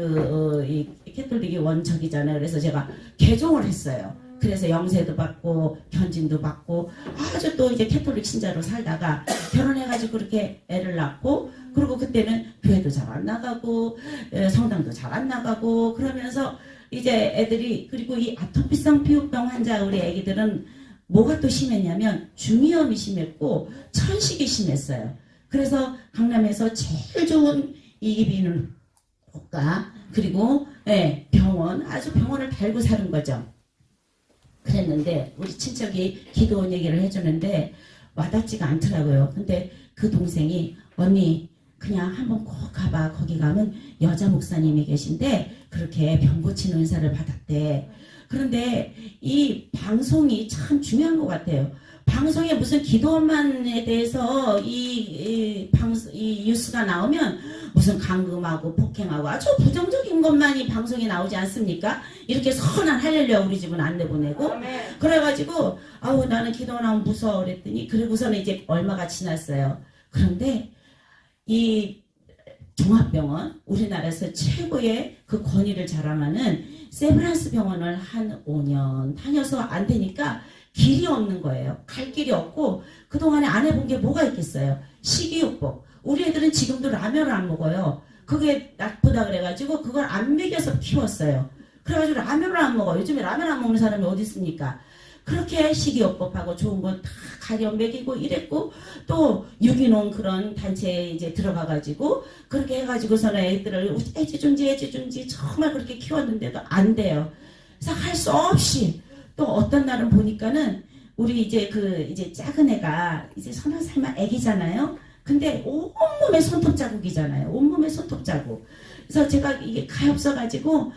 이 캐톨릭이 원척이잖아요. 그래서 제가 개종을 했어요. 그래서 영세도 받고 견진도 받고 아주 또 이제 캐톨릭 신자로 살다가 결혼해가지고 그렇게 애를 낳고, 그리고 그때는 교회도 잘 안 나가고 성당도 잘 안 나가고 그러면서 이제 애들이, 그리고 이 아토피성 피부병 환자 우리 애기들은 뭐가 또 심했냐면 중이염이 심했고 천식이 심했어요. 그래서 강남에서 제일 좋은 이비인후과 그리고 병원, 아주 병원을 달고 사는 거죠. 그랬는데 우리 친척이 기도원 얘기를 해주는데 와닿지가 않더라고요. 근데 그 동생이 언니 그냥 한번 꼭 가봐. 거기 가면 여자 목사님이 계신데 그렇게 병 고치는 은사를 받았대. 그런데 이 방송이 참 중요한 것 같아요. 방송에 무슨 기도원만에 대해서 이 뉴스가 나오면 무슨 감금하고 폭행하고 아주 부정적인 것만이 방송에 나오지 않습니까? 이렇게 선한 할렐루야 우리 집은 안 내보내고. 그래가지고 나는 기도원 하면 무서워 그랬더니, 그리고서는 이제 얼마가 지났어요. 그런데 이 종합병원, 우리나라에서 최고의 그 권위를 자랑하는 세브란스 병원을 한 5년 다녀서 안 되니까 길이 없는 거예요. 갈 길이 없고 그동안에 안 해본 게 뭐가 있겠어요. 식이요법. 우리 애들은 지금도 라면을 안 먹어요. 그게 나쁘다 그래가지고 그걸 안 먹여서 키웠어요. 그래가지고 라면을 안 먹어요. 요즘에 라면 안 먹는 사람이 어디 있습니까? 그렇게 식이요법하고 좋은 거 다 가려 먹이고 이랬고, 또 유기농 그런 단체에 이제 들어가가지고 그렇게 해가지고서는 애들을 애지중지 정말 그렇게 키웠는데도 안 돼요. 그래서 할 수 없이 또 어떤 날은 보니까는 우리 이제 이제 작은 애가 이제 30살만 애기잖아요. 근데 온몸에 손톱 자국이잖아요. 온몸에 손톱 자국. 그래서 제가 이게 가엾어가지고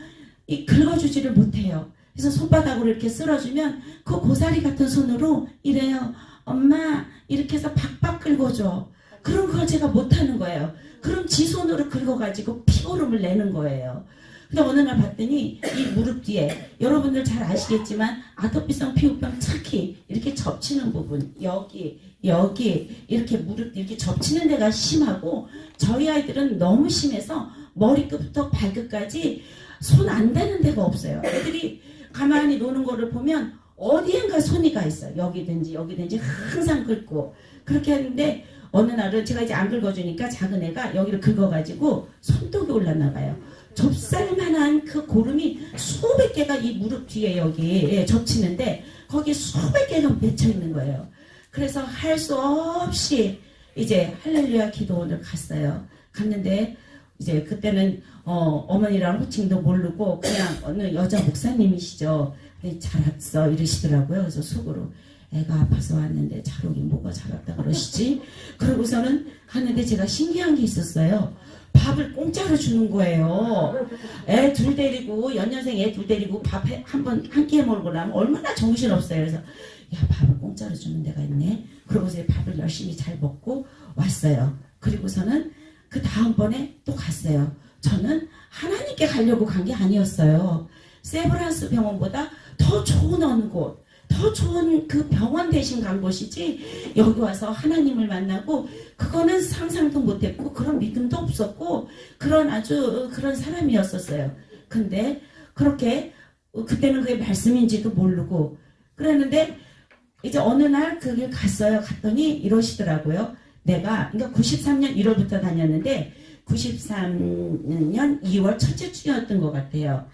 긁어주지를 못해요. 그래서 손바닥으로 이렇게 쓸어주면 그 고사리 같은 손으로 이래요. 엄마 이렇게 해서 박박 긁어줘. 그럼 그걸 제가 못하는 거예요. 그럼 지 손으로 긁어가지고 피고름을 내는 거예요. 근데 어느 날 봤더니 이 무릎 뒤에, 여러분들 잘 아시겠지만 아토피성 피부병 특히 이렇게 접치는 부분, 여기 이렇게 무릎 이렇게 접치는 데가 심하고, 저희 아이들은 너무 심해서 머리끝부터 발끝까지 손 안 대는 데가 없어요. 애들이 가만히 노는 거를 보면 어디엔가 손이 가 있어요. 여기든지 항상 긁고 그렇게 하는데, 어느 날은 제가 이제 안 긁어주니까 작은 애가 여기를 긁어가지고 손톱이 올랐나 봐요. 좁쌀만한 그 고름이 수백 개가 이 무릎 뒤에 여기 접치는데 거기에 수백 개가 맺혀 있는 거예요. 그래서 할 수 없이 이제 할렐루야 기도원을 갔어요. 갔는데 이제 그때는 어머니랑 호칭도 모르고 그냥 어느 여자 목사님이시죠. 잘 왔어 이러시더라고요. 그래서 속으로 애가 아파서 왔는데 잘 오긴 뭐가 잘 왔다 그러시지. 그러고서는 갔는데 제가 신기한 게 있었어요. 밥을 공짜로 주는 거예요. 애 둘 데리고, 연년생 애 둘 데리고 밥 한 끼에 먹고 나면 얼마나 정신없어요. 그래서 야, 밥을 공짜로 주는 데가 있네. 그러고서 밥을 열심히 잘 먹고 왔어요. 그리고서는 그 다음번에 또 갔어요. 저는 하나님께 가려고 간 게 아니었어요. 세브란스 병원보다 더 좋은 어느 곳, 더 좋은 그 병원 대신 간 곳이지, 여기 와서 하나님을 만나고 그거는 상상도 못했고 그런 믿음도 없었고 그런 아주 그런 사람이었었어요. 근데 그렇게 그때는 그게 말씀인지도 모르고 그랬는데, 이제 어느 날 그길 갔어요. 갔더니 이러시더라고요. 내가 그러니까 93년 1월부터 다녔는데 93년 2월 첫째 주였던 것 같아요.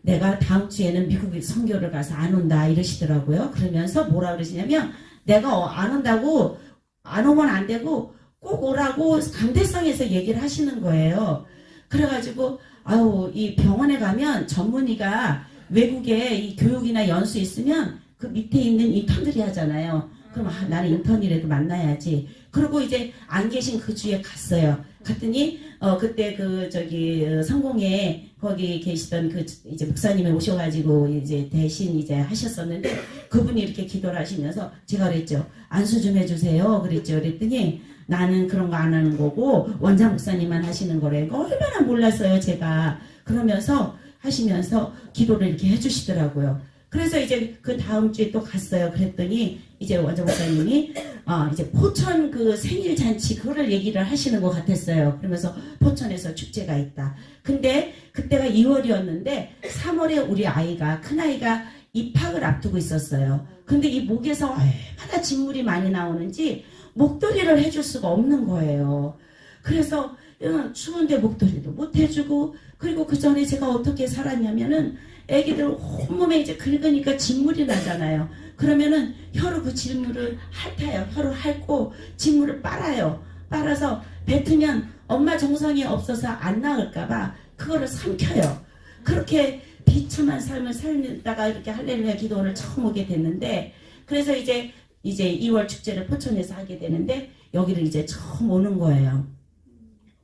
내가 다음 주에는 미국에 선교를 가서 안 온다 이러시더라고요. 그러면서 뭐라 그러시냐면, 내가 안 온다고, 안 오면 안 되고 꼭 오라고 강대성에서 얘기를 하시는 거예요. 그래가지고 아우, 이 병원에 가면 전문의가 외국에 이 교육이나 연수 있으면 그 밑에 있는 인턴들이 하잖아요. 그럼 나는 인턴이라도 만나야지. 그리고 이제 안 계신 그 주에 갔어요. 갔더니 그때 성공회 거기 계시던 그 이제 목사님이 오셔가지고 이제 대신 이제 하셨었는데, 그분이 이렇게 기도를 하시면서 제가 그랬죠. 안수 좀 해주세요. 그랬죠. 그랬더니 나는 그런 거 안 하는 거고 원장 목사님만 하시는 거래. 얼마나 몰랐어요 제가. 그러면서 하시면서 기도를 이렇게 해주시더라고요. 그래서 이제 그 다음 주에 또 갔어요. 그랬더니 이제 원장 목사님이 이제 포천 그 생일 잔치 그거를 얘기를 하시는 것 같았어요. 그러면서 포천에서 축제가 있다. 근데 그때가 2월이었는데 3월에 우리 아이가, 큰 아이가 입학을 앞두고 있었어요. 근데 이 목에서 얼마나 진물이 많이 나오는지 목도리를 해줄 수가 없는 거예요. 그래서 추운데 목도리도 못 해주고, 그리고 그 전에 제가 어떻게 살았냐면은 애기들 온몸에 이제 긁으니까 진물이 나잖아요. 그러면은 혀로 그 진물을 핥아요. 혀로 핥고 진물을 빨아요. 빨아서 뱉으면 엄마 정성이 없어서 안 나을까봐 그거를 삼켜요. 그렇게 비참한 삶을 살다가 이렇게 할렐루야 기도원을 처음 오게 됐는데, 그래서 이제 2월 축제를 포천에서 하게 되는데 여기를 이제 처음 오는 거예요.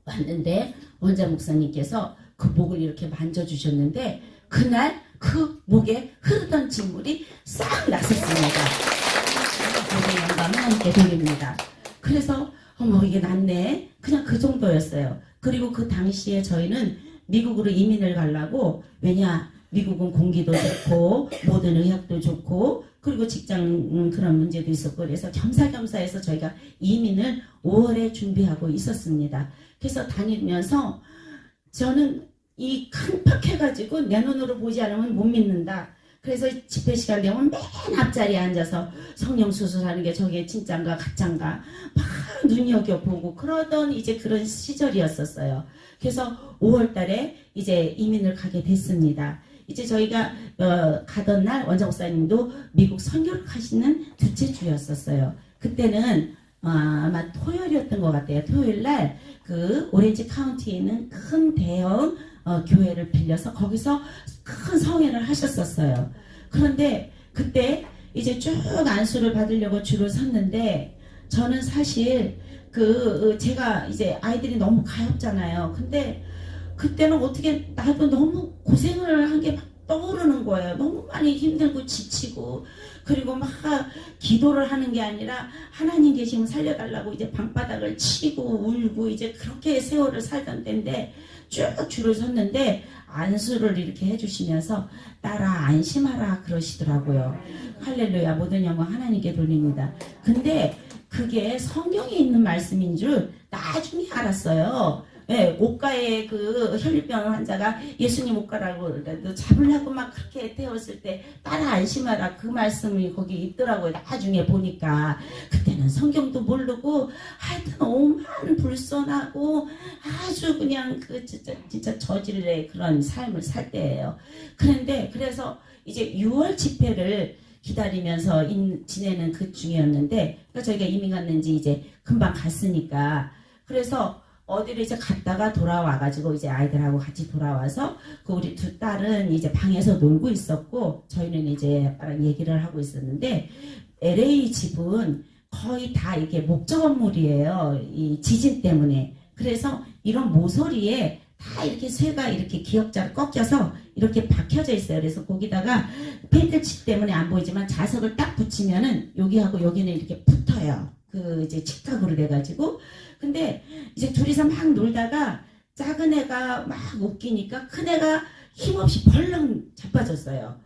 왔는데 원장 목사님께서 그 목을 이렇게 만져주셨는데, 그날 그 목에 흐르던 진물이 싹 났었습니다. 모든 영광은 하나님께 돌립니다. 그래서 어머 이게 낫네. 그냥 그 정도였어요. 그리고 그 당시에 저희는 미국으로 이민을 가려고, 왜냐 미국은 공기도 좋고 모든 의학도 좋고 그리고 직장 그런 문제도 있었고, 그래서 겸사겸사해서 저희가 이민을 5월에 준비하고 있었습니다. 그래서 다니면서 저는 이 깜빡해가지고 내 눈으로 보지 않으면 못 믿는다. 그래서 집회 시간 되면 맨 앞자리에 앉아서 성령 수술하는 게 저게 진짠가 가짠가 막 눈여겨보고 그러던 이제 그런 시절이었었어요. 그래서 5월 달에 이제 이민을 가게 됐습니다. 이제 저희가 가던 날 원장 목사님도 미국 선교를 가시는 둘째 주였었어요. 그때는 아마 토요일이었던 것 같아요. 토요일 날 그 오렌지 카운티에 있는 큰 대형 교회를 빌려서 거기서 큰 성회를 하셨었어요. 그런데 그때 이제 쭉 안수를 받으려고 줄을 섰는데 저는 사실 제가 이제 아이들이 너무 가엾잖아요. 근데 그때는 어떻게 나도 너무 고생을 한 게 막 떠오르는 거예요. 너무 많이 힘들고 지치고 그리고 막 기도를 하는 게 아니라 하나님 계시면 살려달라고 이제 방바닥을 치고 울고 이제 그렇게 세월을 살던 때인데 쭉 줄을 섰는데 안수를 이렇게 해주시면서 따라 안심하라 그러시더라고요. 할렐루야, 모든 영광 하나님께 돌립니다. 근데 그게 성경에 있는 말씀인 줄 나중에 알았어요. 네, 옷가에 그 혈류병 환자가 예수님 옷가라고 잡으려고 막 그렇게 태웠을 때 따라 안심하라 그 말씀이 거기 있더라고요. 나중에 보니까 그때는 성경도 모르고 하여튼 오만 불손하고 아주 그냥 그 진짜 저질의 그런 삶을 살 때예요. 그런데 그래서 이제 6월 집회를 기다리면서 지내는 그 중이었는데 그러니까 저희가 이민 갔는지 이제 금방 갔으니까 그래서 어디를 이제 갔다가 돌아와가지고 이제 아이들하고 같이 돌아와서 그 우리 두 딸은 이제 방에서 놀고 있었고 저희는 이제 아빠랑 얘기를 하고 있었는데 LA 집은 거의 다 이게 목적 건물이에요. 이 지진 때문에. 그래서 이런 모서리에 다 이렇게 쇠가 이렇게 기역자로 꺾여서 이렇게 박혀져 있어요. 그래서 거기다가 페인트칠 때문에 안 보이지만 자석을 딱 붙이면은 여기하고 여기는 이렇게 붙어요. 그 이제 직각으로 돼가지고 근데 이제 둘이서 막 놀다가 작은 애가 막 웃기니까 큰 애가 힘없이 벌렁 자빠졌어요.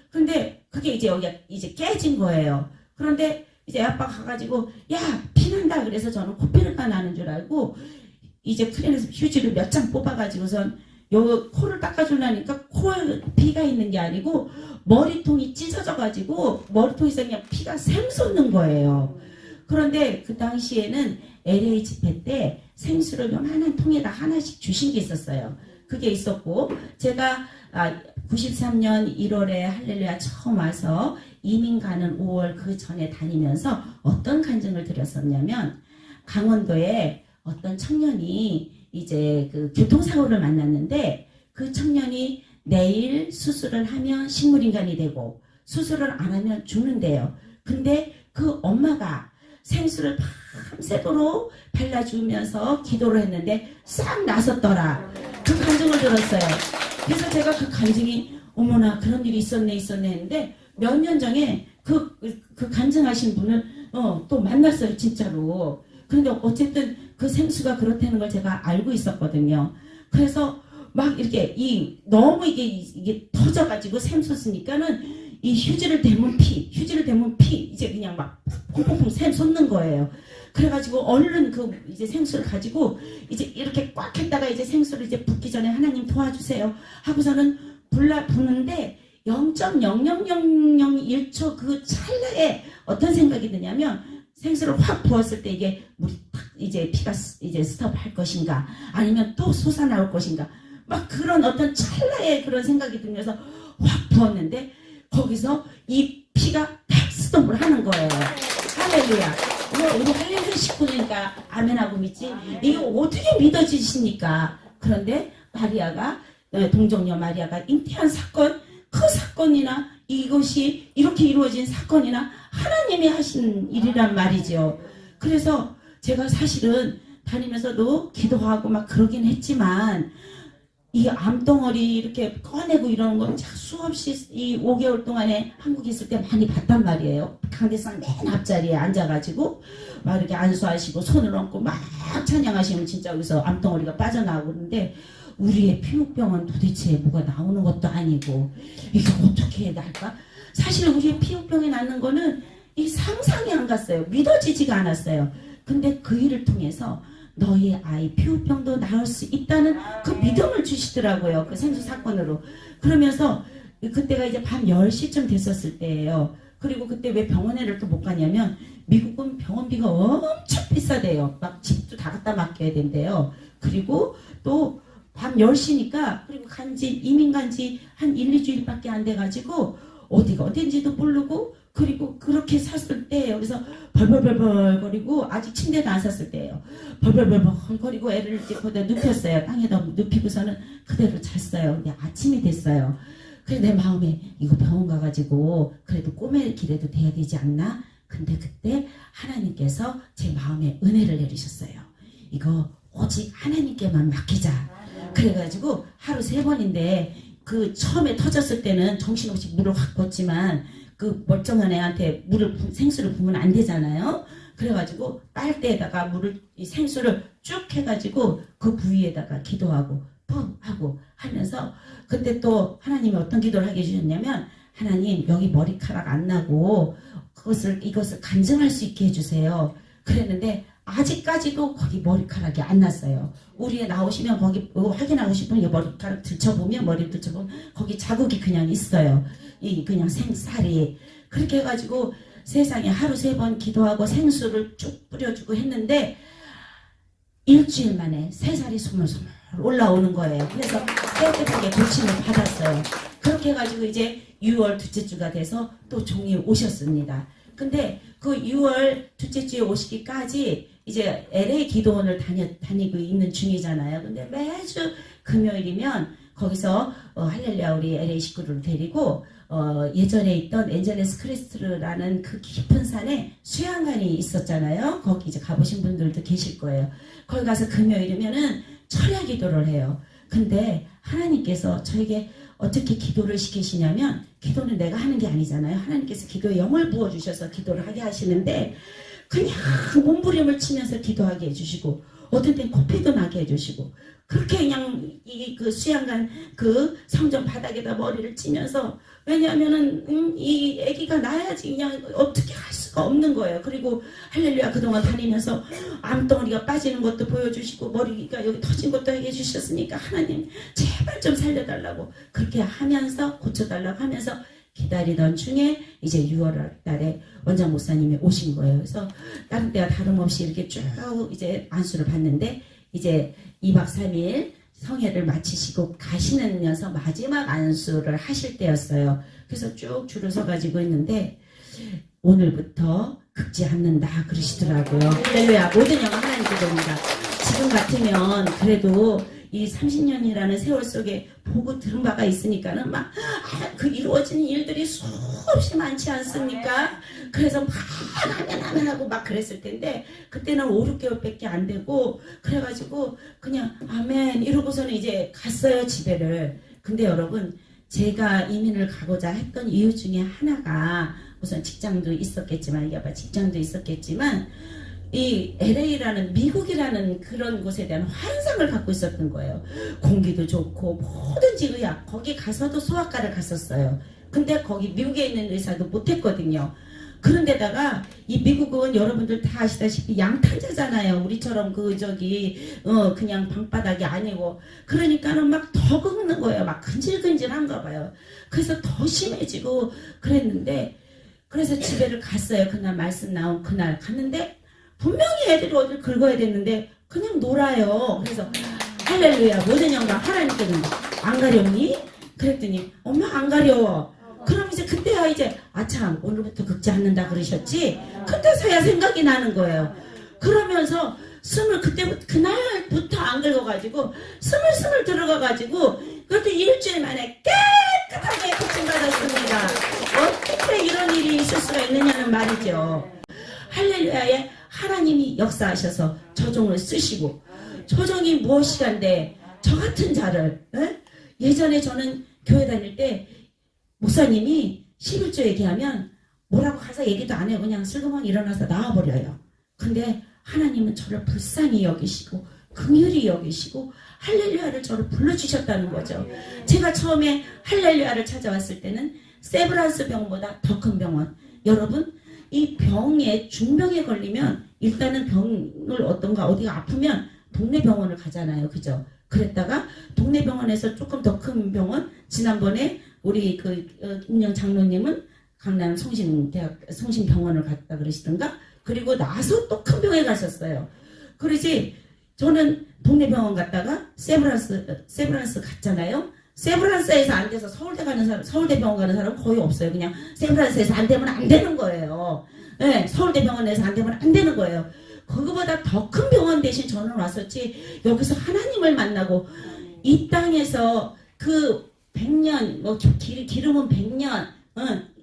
근데 그게 이제 여기가 이제 깨진 거예요. 그런데 이제 아빠가 가가지고 야 피난다 그래서 저는 코피가 나는 줄 알고 이제 크레인에서 휴지를 몇 장 뽑아가지고선 요 코를 닦아주려니까 코에 피가 있는 게 아니고 머리통이 찢어져가지고 머리통에서 그냥 피가 샘솟는 거예요. 그런데 그 당시에는 LA 집회 때 생수를 요만한 통에다 하나씩 주신 게 있었어요. 그게 있었고 제가 93년 1월에 할렐루야 처음 와서 이민 가는 5월 그 전에 다니면서 어떤 간증을 드렸었냐면 강원도에 어떤 청년이 이제 그 교통사고를 만났는데 그 청년이 내일 수술을 하면 식물인간이 되고 수술을 안 하면 죽는데요. 근데 그 엄마가 생수를 밤새도록 발라주면서 기도를 했는데 싹 나섰더라. 그 간증을 들었어요. 그래서 제가 그 간증이 어머나 그런 일이 있었네 했는데 몇 년 전에 그 간증하신 분을 또 만났어요 진짜로. 그런데 어쨌든 그 생수가 그렇다는 걸 제가 알고 있었거든요. 그래서 막 이렇게 너무 이게 터져가지고 샘솟으니까는 이 휴지를 대면 피 이제 그냥 막 퐁퐁퐁 샘 솟는 거예요. 그래가지고 얼른 그 이제 생수를 가지고 이제 이렇게 꽉 했다가 이제 생수를 이제 붓기 전에 하나님 도와주세요 하고서는 부는데 0.00001초 그 찰나에 어떤 생각이 드냐면 생수를 확 부었을 때 이게 물이 탁 이제 피가 이제 스톱할 것인가 아니면 또 솟아나올 것인가 막 그런 어떤 찰나의 그런 생각이 들면서 확 부었는데 거기서 이 피가 탁 스톱을 하는 거예요. 할렐루야. 우리 할렐루야 식구니까 아멘하고 믿지. 이게 어떻게 믿어지십니까? 그런데 마리아가 동정녀 마리아가 잉태한 사건 그 사건이나 이것이 이렇게 이루어진 사건이나 하나님이 하신 일이란 말이죠. 그래서 제가 사실은 다니면서도 기도하고 막 그러긴 했지만 이 암덩어리 이렇게 꺼내고 이러는 건 수없이 이 5개월 동안에 한국에 있을 때 많이 봤단 말이에요. 강대상 맨 앞자리에 앉아가지고 막 이렇게 안수하시고 손을 얹고 막 찬양하시면 진짜 여기서 암덩어리가 빠져나오고 그러는데 우리의 피부병은 도대체 뭐가 나오는 것도 아니고 이게 어떻게 날까? 사실 우리의 피부병이 낫는 거는 이 상상이 안 갔어요. 믿어지지가 않았어요. 근데 그 일을 통해서 너희 아이 피부병도 나을 수 있다는 그 믿음을 주시더라고요. 그 생수 사건으로. 그러면서 그때가 이제 밤 10시쯤 됐었을 때예요. 그리고 그때 왜 병원에를 또 못 가냐면 미국은 병원비가 엄청 비싸대요. 막 집도 다 갖다 맡겨야 된대요. 그리고 또 밤 10시니까 그리고 이민 간지 한 1, 2주일밖에 안 돼가지고 어디가 어딘지도 모르고 그리고 그렇게 샀을 때예요. 그래서 벌벌벌벌 거리고 아직 침대도 안 샀을 때예요. 벌벌벌벌 거리고 애를 이제 거기다 눕혔어요. 땅에다 눕히고서는 그대로 잤어요. 근데 아침이 됐어요. 그래서 내 마음에 이거 병원 가가지고 그래도 꿈의 길에도 돼야 되지 않나? 근데 그때 하나님께서 제 마음에 은혜를 내리셨어요. 이거 오직 하나님께만 맡기자. 그래가지고 하루 3번인데 그 처음에 터졌을 때는 정신없이 물을 확 붓지만 그 멀쩡한 애한테 생수를 부으면 안 되잖아요. 그래가지고 빨대에다가 생수를 쭉 해가지고 그 부위에다가 기도하고 푹 하고 하면서 그때 또 하나님이 어떤 기도를 하게 해주셨냐면 하나님 여기 머리카락 안 나고 이것을 간증할 수 있게 해주세요. 그랬는데 아직까지도 거기 머리카락이 안 났어요. 우리에 나오시면 거기 확인하고 싶으면 머리카락 머리 들춰보면 거기 자국이 그냥 있어요. 그냥 생쌀이. 그렇게 해가지고 세상에 하루 3번 기도하고 생수를 쭉 뿌려주고 했는데 일주일 만에 새살이 소물소물 올라오는 거예요. 그래서 깨끗하게 고침을 받았어요. 그렇게 해가지고 이제 6월 둘째 주가 돼서 또 종이 오셨습니다. 근데 그 6월 둘째 주에 오시기까지 이제 LA 기도원을 다니고 있는 중이잖아요. 근데 매주 금요일이면 거기서 할렐루야 우리 LA 식구를 데리고 예전에 있던 엔젤레스 크리스트라는 그 깊은 산에 수양관이 있었잖아요. 거기 이제 가보신 분들도 계실 거예요. 거기 가서 금요일이면은 철야 기도를 해요. 근데 하나님께서 저에게 어떻게 기도를 시키시냐면 기도는 내가 하는 게 아니잖아요. 하나님께서 기도에 영을 부어주셔서 기도를 하게 하시는데 그냥 몸부림을 치면서 기도하게 해주시고 어떤 땐 코피도 나게 해주시고 그렇게 그냥 그 수양관 그 성전 바닥에다 머리를 찌면서 왜냐하면은 이 아기가 나야지 그냥 어떻게 할 수가 없는 거예요. 그리고 할렐루야 그동안 다니면서 암덩어리가 빠지는 것도 보여주시고 머리가 여기 터진 것도 하게 해주셨으니까 하나님 제발 좀 살려달라고 그렇게 하면서 고쳐달라고 하면서 기다리던 중에 이제 6월 달에 원장 목사님이 오신 거예요. 그래서 다른 때와 다름없이 이렇게 쭉 이제 안수를 받는데 이제 2박 3일 성회를 마치시고 가시면서 마지막 안수를 하실 때였어요. 그래서 쭉 줄을 서가지고 있는데 오늘부터 긁지 않는다 그러시더라고요. 할렐루야 모든 영광 하나님께 됩니다. 지금 같으면 그래도 이 30년이라는 세월 속에 보고 들은 바가 있으니까는 막 그 이루어지는 일들이 수없이 많지 않습니까? 그래서 막 하면 하고 막 그랬을 텐데 그때는 5, 6개월밖에 안 되고 그래가지고 그냥 아멘 이러고서는 이제 갔어요 집에를. 근데 여러분 제가 이민을 가고자 했던 이유 중에 하나가 우선 직장도 있었겠지만 이게 아마 직장도 있었겠지만 이 LA라는 미국이라는 그런 곳에 대한 환상을 갖고 있었던 거예요. 공기도 좋고 뭐든지 의학 거기 가서도 소아과를 갔었어요. 근데 거기 미국에 있는 의사도 못했거든요. 그런데다가 이 미국은 여러분들 다 아시다시피 양탄자잖아요. 우리처럼 그냥 방바닥이 아니고 그러니까는 막 더 긁는 거예요. 막 근질근질한가 봐요. 그래서 더 심해지고 그랬는데 그래서 집에를 갔어요. 그날 말씀 나온 그날 갔는데 분명히 애들이 어딜 긁어야 됐는데 그냥 놀아요. 그래서 할렐루야 모든 영광 하나님께 줍니다. 안 가렵니? 그랬더니 엄마 안 가려워. 그럼 이제 그때야 이제 아참 오늘부터 긁지 않는다 그러셨지. 그때서야 생각이 나는 거예요. 그러면서 그날부터 안 긁어가지고 스물스물 들어가가지고 그것도 일주일 만에 깨끗하게 고침받았습니다. 어떻게 이런 일이 있을 수가 있느냐는 말이죠. 할렐루야에 하나님이 역사하셔서 조정을 쓰시고 조정이 무엇이간데 저 같은 자를 예전에 저는 교회 다닐 때 목사님이 11조 얘기하면 뭐라고 가서 얘기도 안 해요. 그냥 슬그머니 일어나서 나와버려요. 근데 하나님은 저를 불쌍히 여기시고 긍휼히 여기시고 할렐루야를 저를 불러주셨다는 거죠. 제가 처음에 할렐루야를 찾아왔을 때는 세브란스 병보다 더 큰 병원. 여러분 이 병에 중병에 걸리면 일단은 병을 어디가 아프면 동네 병원을 가잖아요. 그죠? 그랬다가 동네 병원에서 조금 더 큰 병원 지난번에 우리 김영 장로님은 강남 성심병원을 갔다 그러시던가. 그리고 나서 또 큰 병에 가셨어요. 그러지 저는 동네 병원 갔다가 세브란스 갔잖아요. 세브란스에서 안 돼서 서울대 병원 가는 사람 거의 없어요. 그냥 세브란스에서 안 되면 안 되는 거예요. 네, 서울대 병원에서 안 되면 안 되는 거예요. 그거보다 더 큰 병원 대신 저는 왔었지. 여기서 하나님을 만나고 이 땅에서 그 100년 뭐 기름은 100년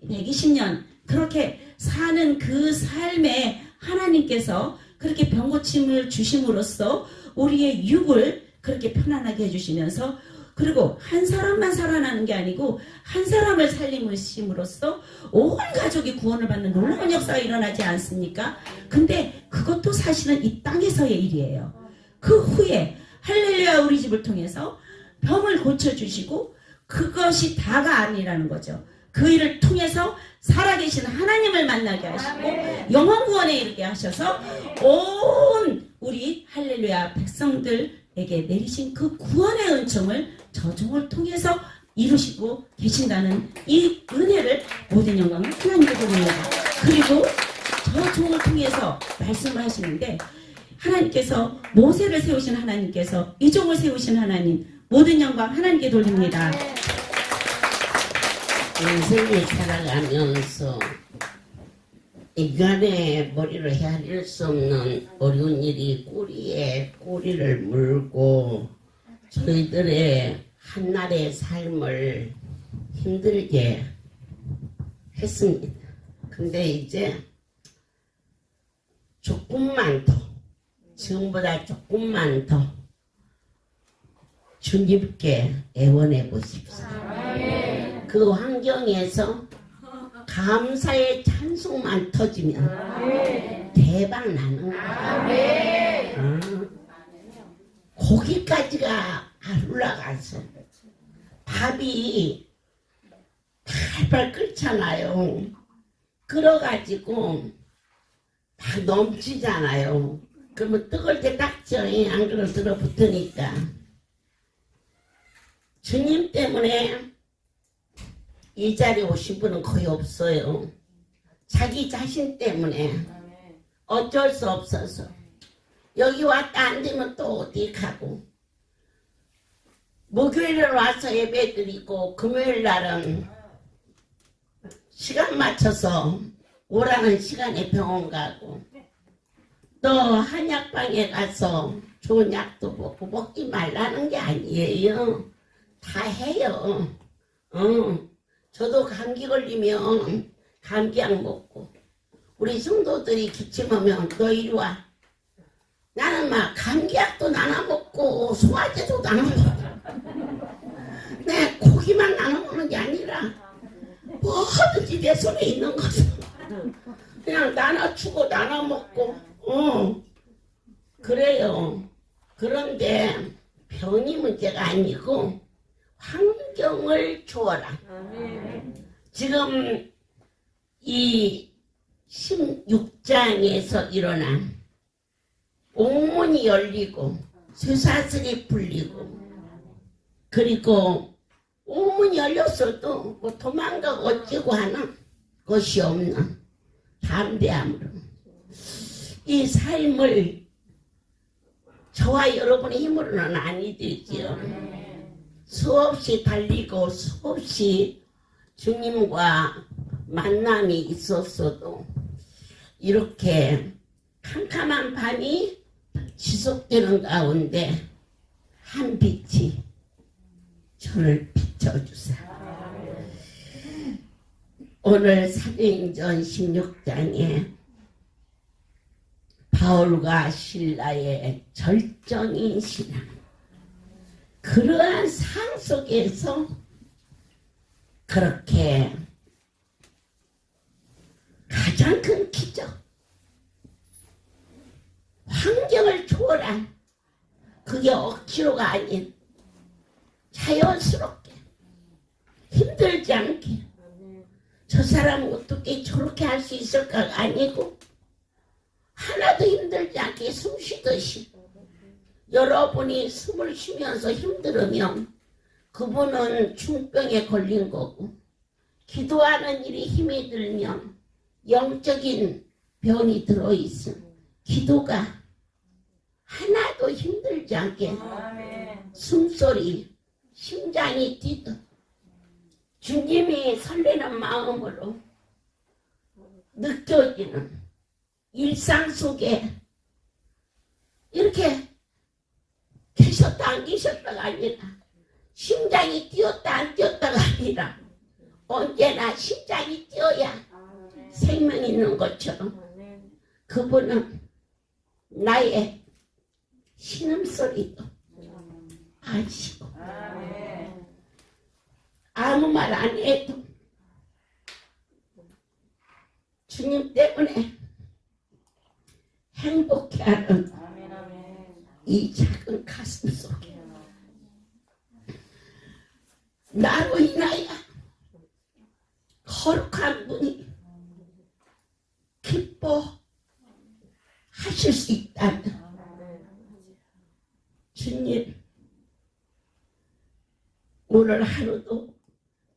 120년 그렇게 사는 그 삶에 하나님께서 그렇게 병고침을 주심으로써 우리의 육을 그렇게 편안하게 해주시면서 그리고 한 사람만 살아나는 게 아니고 한 사람을 살림으로써 온 가족이 구원을 받는 놀라운 역사가 일어나지 않습니까? 근데 그것도 사실은 이 땅에서의 일이에요. 그 후에 할렐루야 우리 집을 통해서 병을 고쳐주시고 그것이 다가 아니라는 거죠. 그 일을 통해서 살아계신 하나님을 만나게 하시고 영원 구원에 이르게 하셔서 온 우리 할렐루야 백성들에게 내리신 그 구원의 은총을 저 종을 통해서 이루시고 계신다는 이 은혜를 모든 영광을 하나님께 드립니다. 그리고 저 종을 통해서 말씀을 하시는데 하나님께서 모세를 세우신 하나님께서 이 종을 세우신 하나님 모든 영광 하나님께 돌립니다. 인생을 살아가면서 인간의 머리를 헤아릴 수 없는 어려운 일이 꼬리에 꼬리를 물고 저희들의 한날의 삶을 힘들게 했습니다. 근데 이제 조금만 더 지금보다 조금만 더 주님께 애원해 보십시오. 그 환경에서 감사의 찬송만 터지면 대박 나는 거야. 거기까지가 안 올라가서 밥이 팔팔 끓잖아요. 끓어가지고 다 넘치잖아요. 그러면 뜨거울 때 닦죠. 안 그러면 들어붙으니까. 주님 때문에 이 자리에 오신 분은 거의 없어요. 자기 자신 때문에 어쩔 수 없어서 여기 왔다 안 되면 또 어디 가고 목요일에 와서 예배 드리고 금요일 날은 시간 맞춰서 오라는 시간에 병원 가고 또 한약방에 가서 좋은 약도 먹고 먹지 말라는 게 아니에요. 다 해요. 저도 감기 걸리면 감기약 먹고 우리 성도들이 기침하면 너 이리 와. 나는 막 감기약도 나눠 먹고 소화제도 나눠 먹고 내 고기만 나눠 먹는 게 아니라 뭐든지 내 손에 있는 것을 그냥 나눠주고 나눠 먹고 그래요. 그런데 병이 문제가 아니고 환경을 주어라. 지금 이 16장에서 일어난 옥문이 열리고 쇠사슬이 풀리고 그리고 옥문이 열렸어도 뭐 도망가고 어찌고 하는 것이 없는 담대함으로 이 삶을 저와 여러분의 힘으로는 아니 되지요. 수없이 달리고 수없이 주님과 만남이 있었어도 이렇게 캄캄한 밤이 지속되는 가운데 한 빛이 저를 비춰주사. 오늘 사도행전 16장에 바울과 실라의 절정인 신앙, 그러한 상황 속에서 그렇게 가장 큰 기적, 환경을 초월한, 그게 억지로가 아닌 자연스럽게 힘들지 않게, 저 사람은 어떻게 저렇게 할 수 있을까가 아니고 하나도 힘들지 않게 숨 쉬듯이 여러분이 숨을 쉬면서 힘들으면 그분은 중병에 걸린 거고 기도하는 일이 힘이 들면 영적인 병이 들어있음. 기도가 하나도 힘들지 않게 숨소리, 심장이 뛰듯 주님이 설레는 마음으로 느껴지는 일상 속에 이렇게 계셨다 안 계셨다가 아니라 심장이 뛰었다 안 뛰었다가 아니라 언제나 심장이 뛰어야 생명이 있는 것처럼 그분은 나의 신음소리도 아시고 아무 말 안 해도 주님 때문에 행복해하는 이 작은 가슴 속에 나로 인하여 거룩한 분이 기뻐하실 수 있다면 주님 오늘 하루도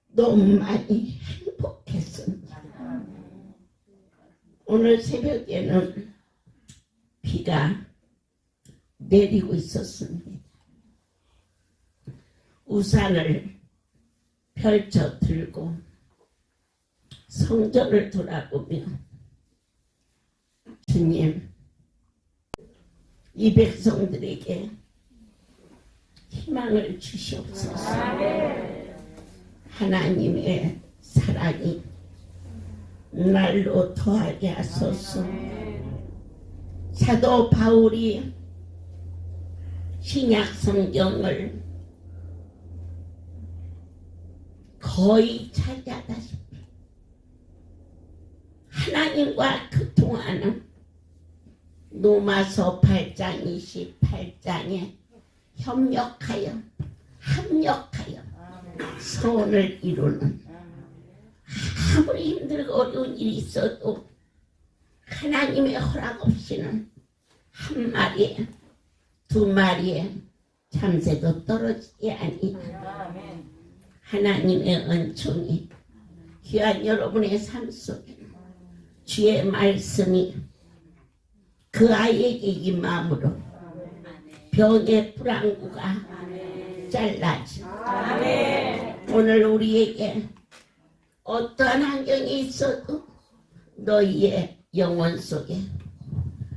너무 많이 행복했습니다. 오늘 새벽에는 비가 내리고 있었습니다. 우산을 펼쳐 들고 성전을 돌아보며 주님 이 백성들에게 희망을 주시옵소서. 하나님의 사랑이 날로 더하게 하소서. 사도 바울이 신약 성경을 거의 차지하다시피 하나님과 교통하는 로마서 8장 28장에 협력하여 합력하여 선을 이루는 아무리 힘들고 어려운 일이 있어도 하나님의 허락 없이는 한 마리에 두 마리에 참새도 떨어지지 아니하니 하나님의 은총이 귀한 여러분의 삶 속에 주의 말씀이 그 아이에게 임함으로 병의 불안구가 잘라지고 오늘 우리에게 어떠한 환경이 있어도 너희의 영혼 속에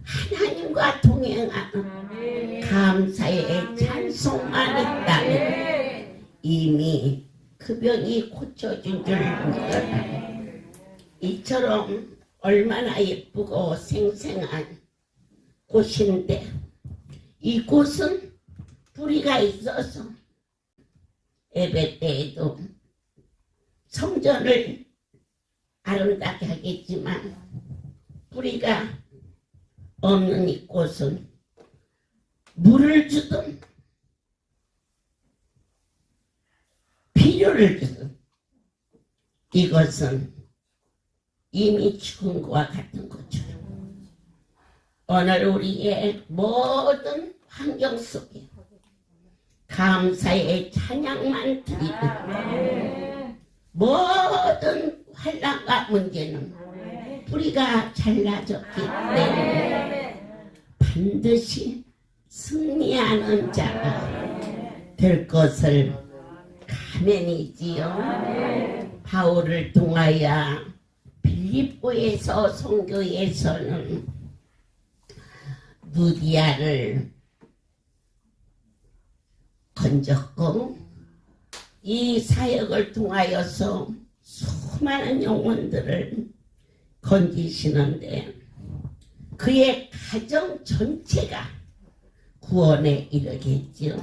하나님과 동행하는 감사의 찬송만 있다면 이미 그 병이 고쳐진 줄 믿어라. 이처럼 얼마나 예쁘고 생생한 곳인데 이곳은 뿌리가 있어서 예배 때에도 성전을 아름답게 하겠지만 뿌리가 없는 이곳은 물을 주든 비료를 주든 이것은 이미 죽은 것과 같은 것처럼 오늘 우리의 모든 환경 속에 감사의 찬양만 드리듯 모든 환난과 문제는 뿌리가 잘라졌기 때문에 반드시 승리하는 자가 될 것을 가면이지요. 바울을 통하여 빌립보에서 선교에서는 누디아를 건졌고 이 사역을 통하여서 수많은 영혼들을 건지시는데 그의 가정 전체가 구원에 이르겠죠.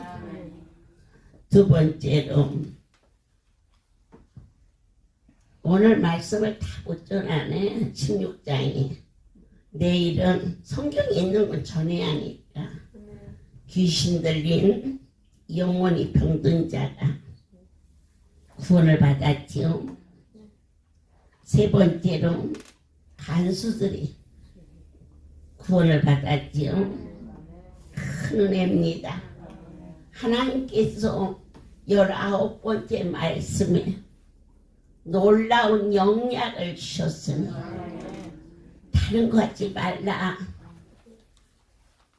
두 번째로 오늘 말씀을 다 못 전하네. 16장이 내일은 성경에 있는 건 전해야 하니까 귀신 들린 영혼이 병든 자가 구원을 받았지요. 세 번째로 간수들이 구원을 받았지요. 큰 은혜입니다. 하나님께서 19번째 말씀에 놀라운 영약을 주셨으니 다른 거 하지 말라.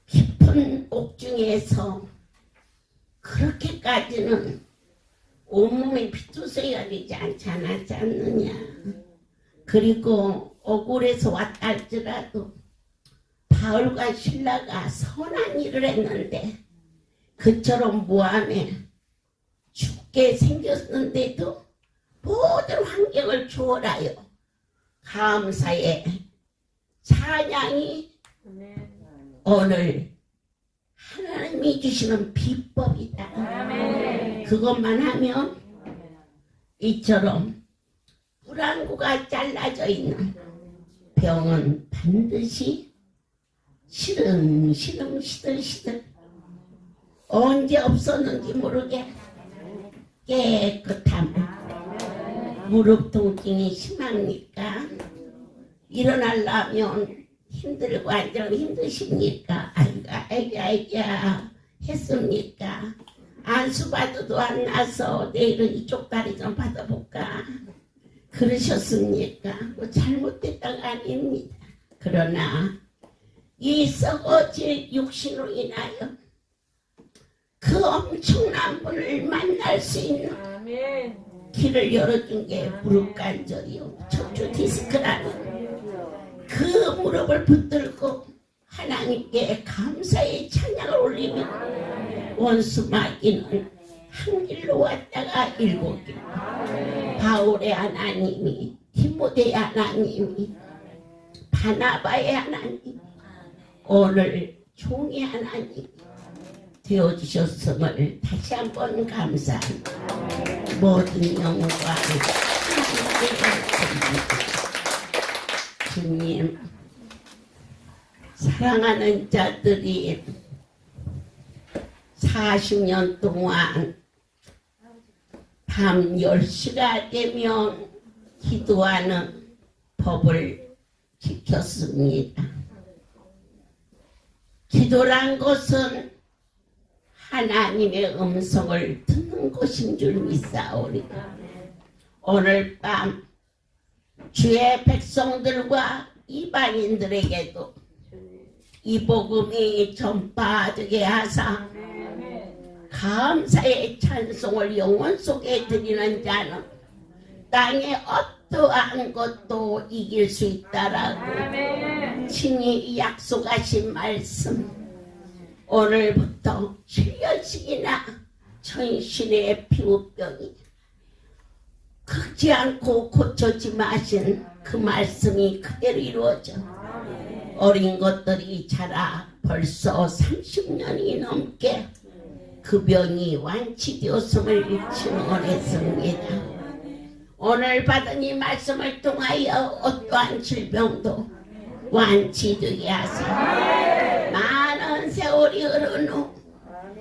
깊은 옥중에서 그렇게까지는 온몸이 피투성이가 되지 않지 않느냐. 그리고 억울해서 왔다 할지라도 바울과 실라가 선한 일을 했는데 그처럼 모함에 죽게 생겼는데도 모든 환경을 주어라요. 감사의 찬양이 오늘 하나님이 주시는 비법이다. 그것만 하면 이처럼 불안구가 잘라져 있는 병은 반드시 시들 언제 없었는지 모르게 깨끗함. 무릎 통증이 심합니까? 일어나려면 힘들고 앉으면 힘드십니까? 아이고 했습니까? 안수받아도 안 나서 내일은 이쪽 다리 좀 받아볼까? 그러셨습니까? 뭐 잘못됐다가 아닙니다. 그러나 이 썩어질 육신으로 인하여 그 엄청난 분을 만날 수 있는 길을 열어준 게 무릎 관절이요 척추 디스크라는 그 무릎을 붙들고 하나님께 감사의 찬양을 올리며 원수 마귀는 한 길로 왔다가 일곱 길. 바울의 하나님이, 디모데의 하나님이, 바나바의 하나님, 오늘 종의 하나님 되어주셨음을 다시 한번 감사합니다. 모든 영광 하나님께 드립니다. 주님, 사랑하는 자들이 40년 동안 밤 10시가 되면 기도하는 법을 지켰습니다. 기도란 것은 하나님의 음성을 듣는 것인 줄 믿사오리다. 오늘 밤 주의 백성들과 이방인들에게도 이 복음이 전파되게 하사 감사의 찬송을 영혼 속에 드리는 자는 땅에 어떠한 것도 이길 수 있다라고 친히 약속하신 말씀, 오늘부터 7년씩이나 천신의 피부병이 긁지 않고 고쳐지 마신 그 말씀이 그대로 이루어져 어린 것들이 자라 벌써 30년이 넘게 그 병이 완치되었음을 증언했습니다. 오늘 받은 이 말씀을 통하여 어떠한 질병도 완치되게 하사 많은 세월이 흐른 후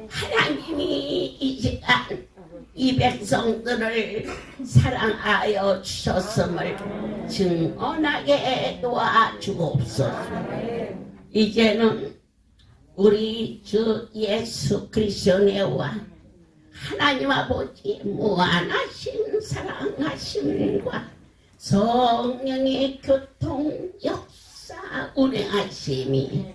하나님이 이 시간 이 백성들을 사랑하여 주셨음을 증언하게 도와주옵소서. 이제는 우리 주 예수 그리스도의 은혜와 하나님 아버지 무한하신 사랑하심과 성령의 교통 역사 운행하심이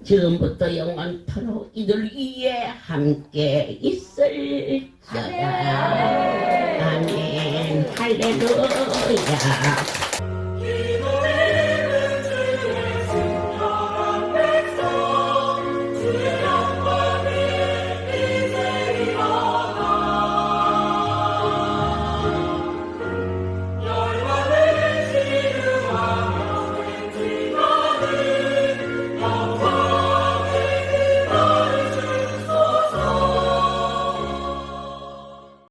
지금부터 영원토록 이들 위에 함께 있을지어다. 아멘. 할렐루야.